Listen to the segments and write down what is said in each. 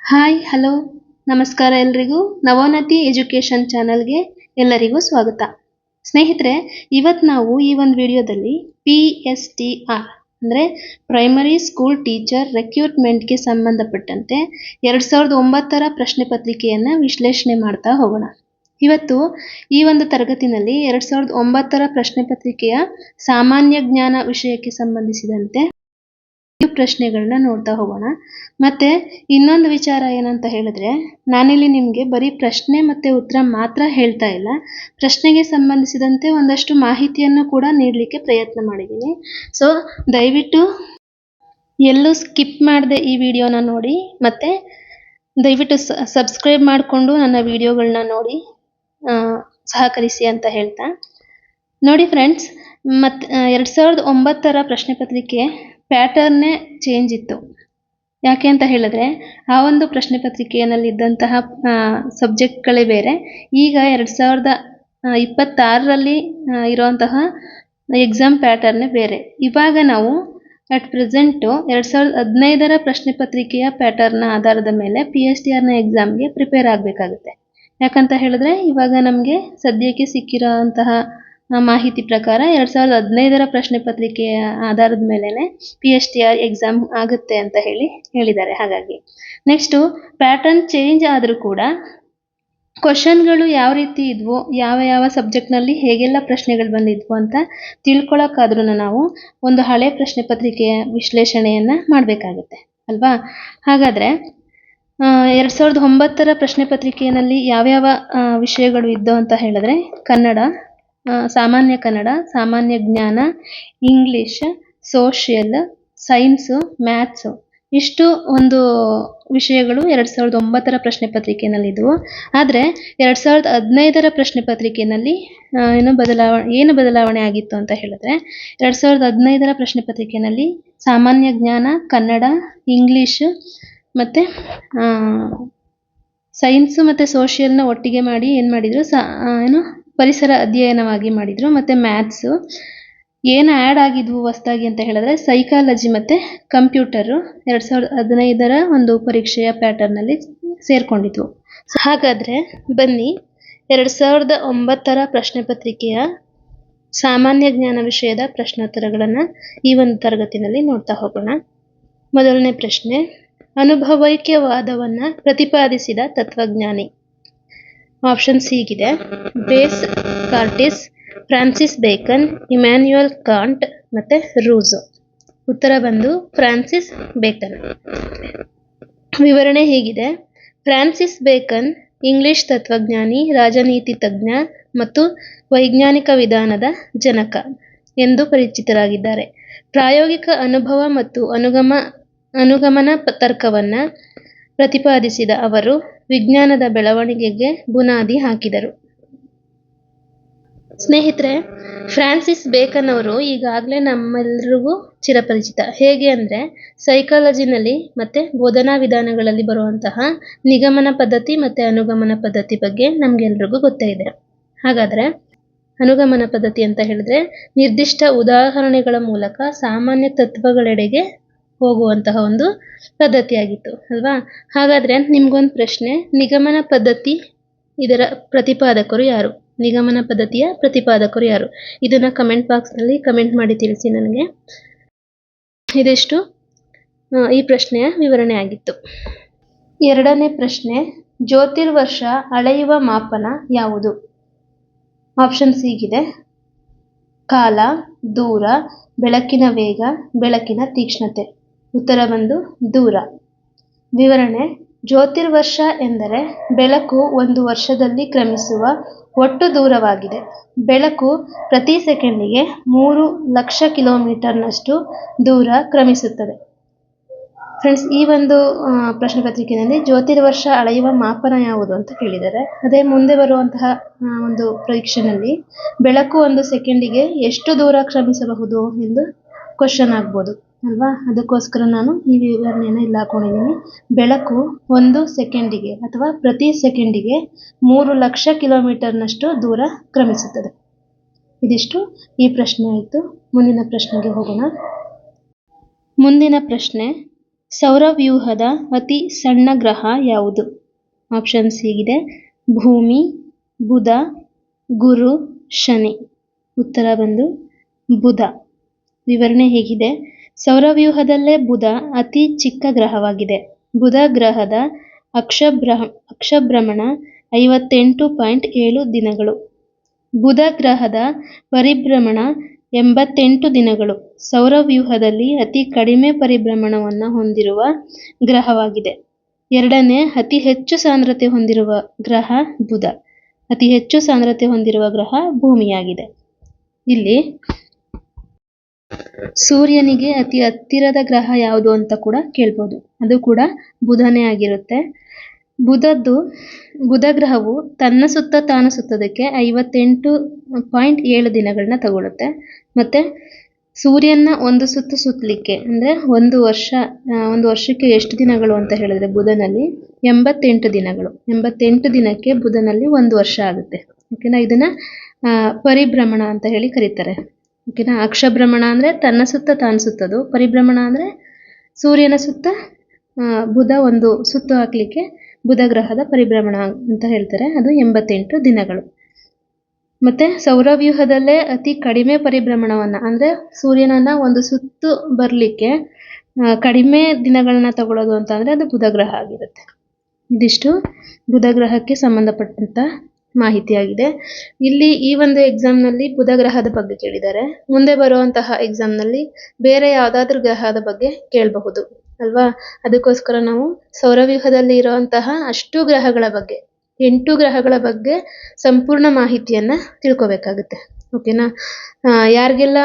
Hi hello ನಮಸ್ಕಾರ ಎಲ್ರಿಗೂ ನವೋನ್ನತಿ education ಚಾನಲ್ಗೆ ಎಲ್ಲರಿಗೂ ಸ್ವಾಗತ. ಸ್ನೇಹಿತರೆ, ಇವತ್ತು ನಾವು ಈ ಒಂದು ವಿಡಿಯೋದಲ್ಲಿ PSTR ಅಂದರೆ ಪ್ರೈಮರಿ ಸ್ಕೂಲ್ ಟೀಚರ್ ರೆಕ್ರೂಟ್ಮೆಂಟ್ಗೆ ಸಂಬಂಧಪಟ್ಟಂತೆ 2009ರ ಪ್ರಶ್ನೆ ಪತ್ರಿಕೆಯನ್ನು ವಿಶ್ಲೇಷಣೆ ಮಾಡ್ತಾ ಹೋಗೋಣ. ಇವತ್ತು ಈ ಒಂದು ತರಗತಿನಲ್ಲಿ 2009ರ ಪ್ರಶ್ನೆ ಪತ್ರಿಕೆಯ ಸಾಮಾನ್ಯ ಜ್ಞಾನ ವಿಷಯಕ್ಕೆ ಸಂಬಂಧಿಸಿದಂತೆ ಪ್ರಶ್ನೆಗಳನ್ನ ನೋಡ್ತಾ ಹೋಗೋಣ. ಮತ್ತೆ ಇನ್ನೊಂದು ವಿಚಾರ ಏನಂತ ಹೇಳಿದ್ರೆ, ನಾನಿಲ್ಲಿ ನಿಮಗೆ ಬರೀ ಪ್ರಶ್ನೆ ಮತ್ತೆ ಉತ್ತರ ಮಾತ್ರ ಹೇಳ್ತಾ ಇಲ್ಲ, ಪ್ರಶ್ನೆಗೆ ಸಂಬಂಧಿಸಿದಂತೆ ಒಂದಷ್ಟು ಮಾಹಿತಿಯನ್ನು ಕೂಡ ನೀಡಲಿಕ್ಕೆ ಪ್ರಯತ್ನ ಮಾಡಿದ್ದೀನಿ. ಸೊ ದಯವಿಟ್ಟು ಎಲ್ಲೂ ಸ್ಕಿಪ್ ಮಾಡದೆ ಈ ವಿಡಿಯೋನ ನೋಡಿ, ಮತ್ತೆ ದಯವಿಟ್ಟು ಸಬ್ಸ್ಕ್ರೈಬ್ ಮಾಡಿಕೊಂಡು ನನ್ನ ವಿಡಿಯೋಗಳನ್ನ ನೋಡಿ ಸಹಕರಿಸಿ ಅಂತ ಹೇಳ್ತಾ, ನೋಡಿ ಫ್ರೆಂಡ್ಸ್, ಮತ್ತೆ 2009ರ ಪ್ರಶ್ನೆ ಪತ್ರಿಕೆ ಪ್ಯಾಟರ್ನೇ ಚೇಂಜ್ ಇತ್ತು. ಯಾಕೆ ಅಂತ ಹೇಳಿದ್ರೆ, ಆ ಒಂದು ಪ್ರಶ್ನೆ ಪತ್ರಿಕೆಯಲ್ಲಿದ್ದಂತಹ ಸಬ್ಜೆಕ್ಟ್ಗಳೇ ಬೇರೆ. ಈಗ 2026ರಲ್ಲಿ ಇರುವಂತಹ ಎಕ್ಸಾಮ್ ಪ್ಯಾಟರ್ನೇ ಬೇರೆ. ಇವಾಗ ನಾವು ಅಟ್ ಪ್ರೆಸೆಂಟು 2015ರ ಪ್ರಶ್ನೆ ಪತ್ರಿಕೆಯ ಪ್ಯಾಟರ್ನ ಆಧಾರದ ಮೇಲೆ PSTRನ ಎಕ್ಸಾಮ್ಗೆ ಪ್ರಿಪೇರ್ ಆಗಬೇಕಾಗುತ್ತೆ. ಯಾಕಂತ ಹೇಳಿದ್ರೆ, ಇವಾಗ ನಮಗೆ ಸದ್ಯಕ್ಕೆ ಸಿಕ್ಕಿರೋಂತಹ ಮಾಹಿತಿ ಪ್ರಕಾರ 2015ರ ಪ್ರಶ್ನೆ ಪತ್ರಿಕೆಯ ಆಧಾರದ ಮೇಲೆನೆ PSTR ಎಕ್ಸಾಮ್ ಆಗುತ್ತೆ ಅಂತ ಹೇಳಿದ್ದಾರೆ. ಹಾಗಾಗಿ ನೆಕ್ಸ್ಟು ಪ್ಯಾಟರ್ನ್ ಚೇಂಜ್ ಆದರೂ ಕೂಡ ಕ್ವಶನ್ಗಳು ಯಾವ ರೀತಿ ಇದ್ವು, ಯಾವ ಸಬ್ಜೆಕ್ಟ್ನಲ್ಲಿ ಹೇಗೆಲ್ಲ ಪ್ರಶ್ನೆಗಳು ಬಂದಿದ್ವು ಅಂತ ತಿಳ್ಕೊಳ್ಳೋಕ್ಕಾದ್ರೂ ನಾವು ಒಂದು ಹಳೆ ಪ್ರಶ್ನೆ ಪತ್ರಿಕೆಯ ವಿಶ್ಲೇಷಣೆಯನ್ನು ಮಾಡಬೇಕಾಗುತ್ತೆ ಅಲ್ವಾ. ಹಾಗಾದರೆ 2009ರ ಪ್ರಶ್ನೆ ಪತ್ರಿಕೆಯಲ್ಲಿ ಯಾವ್ಯಾವ ವಿಷಯಗಳು ಇದ್ದವು ಅಂತ ಹೇಳಿದ್ರೆ, ಕನ್ನಡ, ಸಾಮಾನ್ಯ ಕನ್ನಡ, ಸಾಮಾನ್ಯ ಜ್ಞಾನ, ಇಂಗ್ಲಿಷ್, ಸೋಷಿಯಲ್, ಸೈನ್ಸು, ಮ್ಯಾಥ್ಸು, ಇಷ್ಟು ಒಂದು ವಿಷಯಗಳು 2009ರ ಪ್ರಶ್ನೆ ಪತ್ರಿಕೆಯಲ್ಲಿದ್ದವು. ಆದರೆ 2015ರ ಪ್ರಶ್ನೆ ಪತ್ರಿಕೆಯಲ್ಲಿ ಏನು ಬದಲಾವಣೆ ಆಗಿತ್ತು ಅಂತ ಹೇಳಿದ್ರೆ, 2015ರ ಪ್ರಶ್ನೆ ಪತ್ರಿಕೆಯಲ್ಲಿ ಸಾಮಾನ್ಯ ಜ್ಞಾನ, ಕನ್ನಡ, ಇಂಗ್ಲಿಷ್ ಮತ್ತು ಸೈನ್ಸು ಮತ್ತು ಸೋಷಿಯಲ್ನ ಒಟ್ಟಿಗೆ ಮಾಡಿ ಏನು ಮಾಡಿದರು, ಪರಿಸರ ಅಧ್ಯಯನವಾಗಿ ಮಾಡಿದರು. ಮತ್ತು ಮ್ಯಾಥ್ಸು ಏನು ಆ್ಯಡ್ ಆಗಿದ್ವು ಹೊಸದಾಗಿ ಅಂತ ಹೇಳಿದ್ರೆ, ಸೈಕಾಲಜಿ ಮತ್ತು ಕಂಪ್ಯೂಟರು 2015ರ ಒಂದು ಪರೀಕ್ಷೆಯ ಪ್ಯಾಟರ್ನಲ್ಲಿ ಸೇರಿಕೊಂಡಿದ್ವು. ಹಾಗಾದರೆ ಬನ್ನಿ 2009ರ ಪ್ರಶ್ನೆ ಪತ್ರಿಕೆಯ ಸಾಮಾನ್ಯ ಜ್ಞಾನ ವಿಷಯದ ಪ್ರಶ್ನೋತ್ತರಗಳನ್ನು ಈ ಒಂದು ತರಗತಿನಲ್ಲಿ ನೋಡ್ತಾ ಹೋಗೋಣ. ಮೊದಲನೇ ಪ್ರಶ್ನೆ, ಅನುಭವೈಕ್ಯವಾದವನ್ನು ಪ್ರತಿಪಾದಿಸಿದ ತತ್ವಜ್ಞಾನಿ. ಆಪ್ಷನ್ಸ್ ಹೀಗಿದೆ: Descartes, Francis Bacon, Immanuel Kant ಮತ್ತು ರೂಸೋ. ಉತ್ತರ ಬಂದು ಫ್ರಾನ್ಸಿಸ್ ಬೇಕನ್. ವಿವರಣೆ ಹೀಗಿದೆ: ಫ್ರಾನ್ಸಿಸ್ ಬೇಕನ್ ಇಂಗ್ಲಿಷ್ ತತ್ವಜ್ಞಾನಿ, ರಾಜನೀತಿ ತಜ್ಞ ಮತ್ತು ವೈಜ್ಞಾನಿಕ ವಿಧಾನದ ಜನಕ ಎಂದು ಪರಿಚಿತರಾಗಿದ್ದಾರೆ. ಪ್ರಾಯೋಗಿಕ ಅನುಭವ ಮತ್ತು ಅನುಗಮನ ತರ್ಕವನ್ನು ಪ್ರತಿಪಾದಿಸಿದ ಅವರು ವಿಜ್ಞಾನದ ಬೆಳವಣಿಗೆಗೆ ಬುನಾದಿ ಹಾಕಿದರು. ಸ್ನೇಹಿತರೆ, ಫ್ರಾನ್ಸಿಸ್ ಬೇಕನ್ ಅವರು ಈಗಾಗಲೇ ನಮ್ಮೆಲ್ಲರಿಗೂ ಚಿರಪರಿಚಿತ. ಹೇಗೆ ಅಂದರೆ, ಸೈಕಾಲಜಿನಲ್ಲಿ ಮತ್ತು ಬೋಧನಾ ವಿಧಾನಗಳಲ್ಲಿ ಬರುವಂತಹ ನಿಗಮನ ಪದ್ಧತಿ ಮತ್ತು ಅನುಗಮನ ಪದ್ಧತಿ ಬಗ್ಗೆ ನಮಗೆಲ್ರಿಗೂ ಗೊತ್ತೇ ಇದೆ. ಹಾಗಾದರೆ ಅನುಗಮನ ಪದ್ಧತಿ ಅಂತ ಹೇಳಿದ್ರೆ, ನಿರ್ದಿಷ್ಟ ಉದಾಹರಣೆಗಳ ಮೂಲಕ ಸಾಮಾನ್ಯ ತತ್ವಗಳೆಡೆಗೆ ಹೋಗುವಂತಹ ಒಂದು ಪದ್ಧತಿಯಾಗಿತ್ತು ಅಲ್ವಾ. ಹಾಗಾದರೆ ನಿಮ್ಗೊಂದು ಪ್ರಶ್ನೆ, ನಿಗಮನ ಪದ್ಧತಿ ಇದರ ಪ್ರತಿಪಾದಕರು ಯಾರು? ನಿಗಮನ ಪದ್ಧತಿಯ ಪ್ರತಿಪಾದಕರು ಯಾರು? ಇದನ್ನು ಕಮೆಂಟ್ ಬಾಕ್ಸ್ನಲ್ಲಿ ಕಮೆಂಟ್ ಮಾಡಿ ತಿಳಿಸಿ ನನಗೆ. ಇದಿಷ್ಟು ಈ ಪ್ರಶ್ನೆಯ ವಿವರಣೆ ಆಗಿತ್ತು. ಎರಡನೇ ಪ್ರಶ್ನೆ, ಜ್ಯೋತಿರ್ವರ್ಷ ಅಳೆಯುವ ಮಾಪನ ಯಾವುದು? ಆಪ್ಷನ್ಸ್ ಹೀಗಿದೆ: ಕಾಲ, ದೂರ, ಬೆಳಕಿನ ವೇಗ, ಬೆಳಕಿನ ತೀಕ್ಷ್ಣತೆ. ಉತ್ತರ ಬಂದು ದೂರ. ವಿವರಣೆ: ಜ್ಯೋತಿರ್ವರ್ಷ ಎಂದರೆ ಬೆಳಕು ಒಂದು ವರ್ಷದಲ್ಲಿ ಕ್ರಮಿಸುವ ಒಟ್ಟು ದೂರವಾಗಿದೆ. ಬೆಳಕು ಪ್ರತಿ ಸೆಕೆಂಡಿಗೆ 3 ಲಕ್ಷ ಕಿಲೋಮೀಟರ್ನಷ್ಟು ದೂರ ಕ್ರಮಿಸುತ್ತದೆ. ಫ್ರೆಂಡ್ಸ್, ಈ ಒಂದು ಪ್ರಶ್ನೆ ಪತ್ರಿಕೆಯಲ್ಲಿ ಜ್ಯೋತಿರ್ವರ್ಷ ಅಳೆಯುವ ಮಾಪನ ಯಾವುದು ಅಂತ ಕೇಳಿದ್ದಾರೆ. ಅದೇ ಮುಂದೆ ಬರುವಂತಹ ಒಂದು ಪರೀಕ್ಷೆಯಲ್ಲಿ ಬೆಳಕು ಒಂದು ಸೆಕೆಂಡಿಗೆ ಎಷ್ಟು ದೂರ ಕ್ರಮಿಸಬಹುದು ಎಂದು ಕ್ವಶನ್ ಆಗ್ಬೋದು ಅಲ್ವಾ. ಅದಕ್ಕೋಸ್ಕರ ನಾನು ಈ ವಿವರಣೆಯನ್ನು ಇಲ್ಲಿ ಹಾಕೊಂಡಿದ್ದೀನಿ. ಬೆಳಕು ಒಂದು ಸೆಕೆಂಡಿಗೆ ಅಥವಾ ಪ್ರತಿ ಸೆಕೆಂಡಿಗೆ 3 ಲಕ್ಷ ಕಿಲೋಮೀಟರ್ನಷ್ಟು ದೂರ ಕ್ರಮಿಸುತ್ತದೆ. ಇದಿಷ್ಟು ಈ ಪ್ರಶ್ನೆ ಆಯಿತು. ಮುಂದಿನ ಪ್ರಶ್ನೆಗೆ ಹೋಗೋಣ. ಮುಂದಿನ ಪ್ರಶ್ನೆ, ಸೌರವ್ಯೂಹದ ಅತಿ ಸಣ್ಣ ಗ್ರಹ ಯಾವುದು? ಆಪ್ಷನ್ಸ್ ಹೀಗಿದೆ: ಭೂಮಿ, ಬುಧ, ಗುರು, ಶನಿ. ಉತ್ತರ ಬಂದು ಬುಧ. ವಿವರಣೆ ಹೇಗಿದೆ: ಸೌರವ್ಯೂಹದಲ್ಲೇ ಬುಧ ಅತಿ ಚಿಕ್ಕ ಗ್ರಹವಾಗಿದೆ. ಬುಧ ಗ್ರಹದ ಅಕ್ಷಭ್ರಮಣ 58.7 ದಿನಗಳು. ಬುಧ ಗ್ರಹದ ಪರಿಭ್ರಮಣ 88 ದಿನಗಳು. ಸೌರವ್ಯೂಹದಲ್ಲಿ ಅತಿ ಕಡಿಮೆ ಪರಿಭ್ರಮಣವನ್ನು ಹೊಂದಿರುವ ಗ್ರಹವಾಗಿದೆ. ಎರಡನೇ ಅತಿ ಹೆಚ್ಚು ಸಾಂದ್ರತೆ ಹೊಂದಿರುವ ಗ್ರಹ ಬುಧ. ಅತಿ ಹೆಚ್ಚು ಸಾಂದ್ರತೆ ಹೊಂದಿರುವ ಗ್ರಹ ಭೂಮಿಯಾಗಿದೆ. ಇಲ್ಲಿ ಸೂರ್ಯನಿಗೆ ಅತಿ ಹತ್ತಿರದ ಗ್ರಹ ಯಾವುದು ಅಂತ ಕೂಡ ಕೇಳ್ಬೋದು. ಅದು ಕೂಡ ಬುಧನೇ ಆಗಿರುತ್ತೆ. ಬುಧ ಗ್ರಹವು ತನ್ನ ಸುತ್ತ ತಾನು ಸುತ್ತೋದಕ್ಕೆ 58.7 ದಿನಗಳನ್ನ ತಗೊಳುತ್ತೆ. ಮತ್ತೆ ಸೂರ್ಯನ ಒಂದು ಸುತ್ತು ಸುತ್ತಲಿಕ್ಕೆ ಅಂದರೆ ಒಂದು ವರ್ಷಕ್ಕೆ ಎಷ್ಟು ದಿನಗಳು ಅಂತ ಹೇಳಿದ್ರೆ ಬುಧನಲ್ಲಿ 88 ದಿನಗಳು. 88 ದಿನಕ್ಕೆ ಬುಧನಲ್ಲಿ ಒಂದು ವರ್ಷ ಆಗುತ್ತೆ. ಓಕೆನಾ. ಇದನ್ನ ಪರಿಭ್ರಮಣ ಅಂತ ಹೇಳಿ ಕರೀತಾರೆ. ಓಕೆನಾ. ಅಕ್ಷಭ್ರಮಣ ಅಂದರೆ ತನ್ನ ಸುತ್ತ ತಾನು ಸುತ್ತೋದು. ಪರಿಭ್ರಮಣ ಅಂದರೆ ಸೂರ್ಯನ ಸುತ್ತ ಬುಧ ಒಂದು ಸುತ್ತು ಹಾಕಲಿಕ್ಕೆ ಬುಧ ಗ್ರಹದ ಪರಿಭ್ರಮಣ ಅಂತ ಹೇಳ್ತಾರೆ. ಅದು 88 ದಿನಗಳು. ಮತ್ತೆ ಸೌರವ್ಯೂಹದಲ್ಲೇ ಅತಿ ಕಡಿಮೆ ಪರಿಭ್ರಮಣವನ್ನು ಅಂದರೆ ಸೂರ್ಯನನ್ನ ಒಂದು ಸುತ್ತು ಬರಲಿಕ್ಕೆ ಕಡಿಮೆ ದಿನಗಳನ್ನ ತಗೊಳ್ಳೋದು ಅಂತ ಅಂದರೆ ಅದು ಬುಧ ಗ್ರಹ ಆಗಿರುತ್ತೆ. ಇದಿಷ್ಟು ಬುಧ ಗ್ರಹಕ್ಕೆ ಸಂಬಂಧಪಟ್ಟಂತ ಮಾಹಿತಿಯಾಗಿದೆ. ಇಲ್ಲಿ ಈ ಒಂದು ಎಕ್ಸಾಮ್ನಲ್ಲಿ ಬುಧ ಗ್ರಹದ ಬಗ್ಗೆ ಕೇಳಿದ್ದಾರೆ. ಮುಂದೆ ಬರುವಂತಹ ಎಕ್ಸಾಮ್ನಲ್ಲಿ ಬೇರೆ ಯಾವುದಾದ್ರೂ ಗ್ರಹದ ಬಗ್ಗೆ ಕೇಳಬಹುದು ಅಲ್ವಾ. ಅದಕ್ಕೋಸ್ಕರ ನಾವು ಸೌರವ್ಯೂಹದಲ್ಲಿ ಇರುವಂತಹ ಅಷ್ಟು ಗ್ರಹಗಳ ಬಗ್ಗೆ 8 ಗ್ರಹಗಳ ಬಗ್ಗೆ ಸಂಪೂರ್ಣ ಮಾಹಿತಿಯನ್ನ ತಿಳ್ಕೊಬೇಕಾಗುತ್ತೆ. ಓಕೆನಾ. ಯಾರಿಗೆಲ್ಲ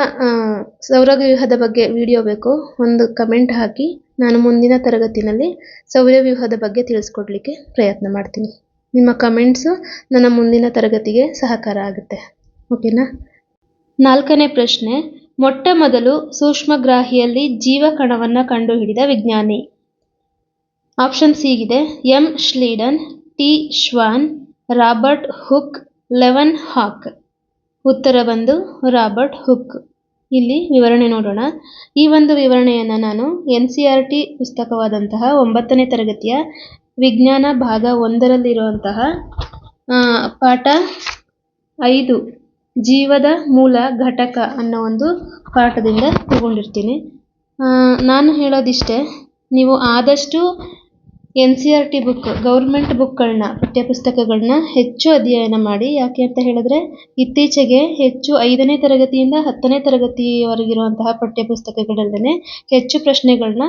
ಸೌರವ್ಯೂಹದ ಬಗ್ಗೆ ವಿಡಿಯೋ ಬೇಕು ಒಂದು ಕಮೆಂಟ್ ಹಾಕಿ, ನಾನು ಮುಂದಿನ ತರಗತಿನಲ್ಲಿ ಸೌರವ್ಯೂಹದ ಬಗ್ಗೆ ತಿಳಿಸ್ಕೊಡ್ಲಿಕ್ಕೆ ಪ್ರಯತ್ನ ಮಾಡ್ತೀನಿ. ನಿಮ್ಮ ಕಮೆಂಟ್ಸು ನನ್ನ ಮುಂದಿನ ತರಗತಿಗೆ ಸಹಕಾರ ಆಗುತ್ತೆ. ಓಕೆನಾ. 4ನೇ ಪ್ರಶ್ನೆ: ಮೊಟ್ಟ ಮೊದಲು ಸೂಕ್ಷ್ಮಗ್ರಾಹಿಯಲ್ಲಿ ಜೀವಕಣವನ್ನು ಕಂಡುಹಿಡಿದ ವಿಜ್ಞಾನಿ? ಆಪ್ಷನ್ಸ್ ಹೀಗಿದೆ: M Schleiden, T Schwann, Robert Hooke, Leeuwenhoek. ಉತ್ತರ ಬಂದು ರಾಬರ್ಟ್ ಹುಕ್. ಇಲ್ಲಿ ವಿವರಣೆ ನೋಡೋಣ. ಈ ಒಂದು ವಿವರಣೆಯನ್ನು ನಾನು NCERT ಪುಸ್ತಕವಾದಂತಹ 9ನೇ ತರಗತಿಯ ವಿಜ್ಞಾನ ಭಾಗ 1ರಲ್ಲಿರುವಂತಹ ಪಾಠ 5 ಜೀವದ ಮೂಲ ಘಟಕ ಅನ್ನೋ ಒಂದು ಪಾಠದಿಂದ ತಗೊಂಡಿರ್ತೀನಿ. ನಾನು ಹೇಳೋದಿಷ್ಟೇ, ನೀವು ಆದಷ್ಟು NCERT ಬುಕ್, ಗೌರ್ಮೆಂಟ್ ಬುಕ್ಗಳನ್ನ, ಪಠ್ಯಪುಸ್ತಕಗಳನ್ನ ಹೆಚ್ಚು ಅಧ್ಯಯನ ಮಾಡಿ. ಯಾಕೆ ಅಂತ ಹೇಳಿದ್ರೆ ಇತ್ತೀಚೆಗೆ ಹೆಚ್ಚು 5ನೇ ತರಗತಿಯಿಂದ 10ನೇ ತರಗತಿಯವರೆಗಿರುವಂತಹ ಪಠ್ಯಪುಸ್ತಕಗಳಲ್ಲೇ ಹೆಚ್ಚು ಪ್ರಶ್ನೆಗಳನ್ನ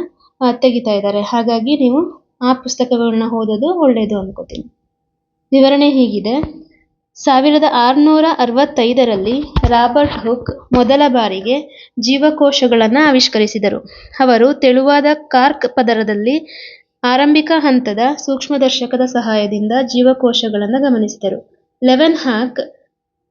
ತೆಗಿತಾ ಇದ್ದಾರೆ. ಹಾಗಾಗಿ ನೀವು ಆ ಪುಸ್ತಕಗಳನ್ನ ಓದೋದು ಒಳ್ಳೆಯದು ಅನ್ಕೋತೀನಿ. ವಿವರಣೆ ಹೀಗಿದೆ: 1665ರಲ್ಲಿ ರಾಬರ್ಟ್ ಹುಕ್ ಮೊದಲ ಬಾರಿಗೆ ಜೀವಕೋಶಗಳನ್ನು ಆವಿಷ್ಕರಿಸಿದರು. ಅವರು ತೆಳುವಾದ ಕಾರ್ಕ್ ಪದರದಲ್ಲಿ ಆರಂಭಿಕ ಹಂತದ ಸೂಕ್ಷ್ಮದರ್ಶಕದ ಸಹಾಯದಿಂದ ಜೀವಕೋಶಗಳನ್ನು ಗಮನಿಸಿದರು. ಲೆವನ್ ಹಾಕ್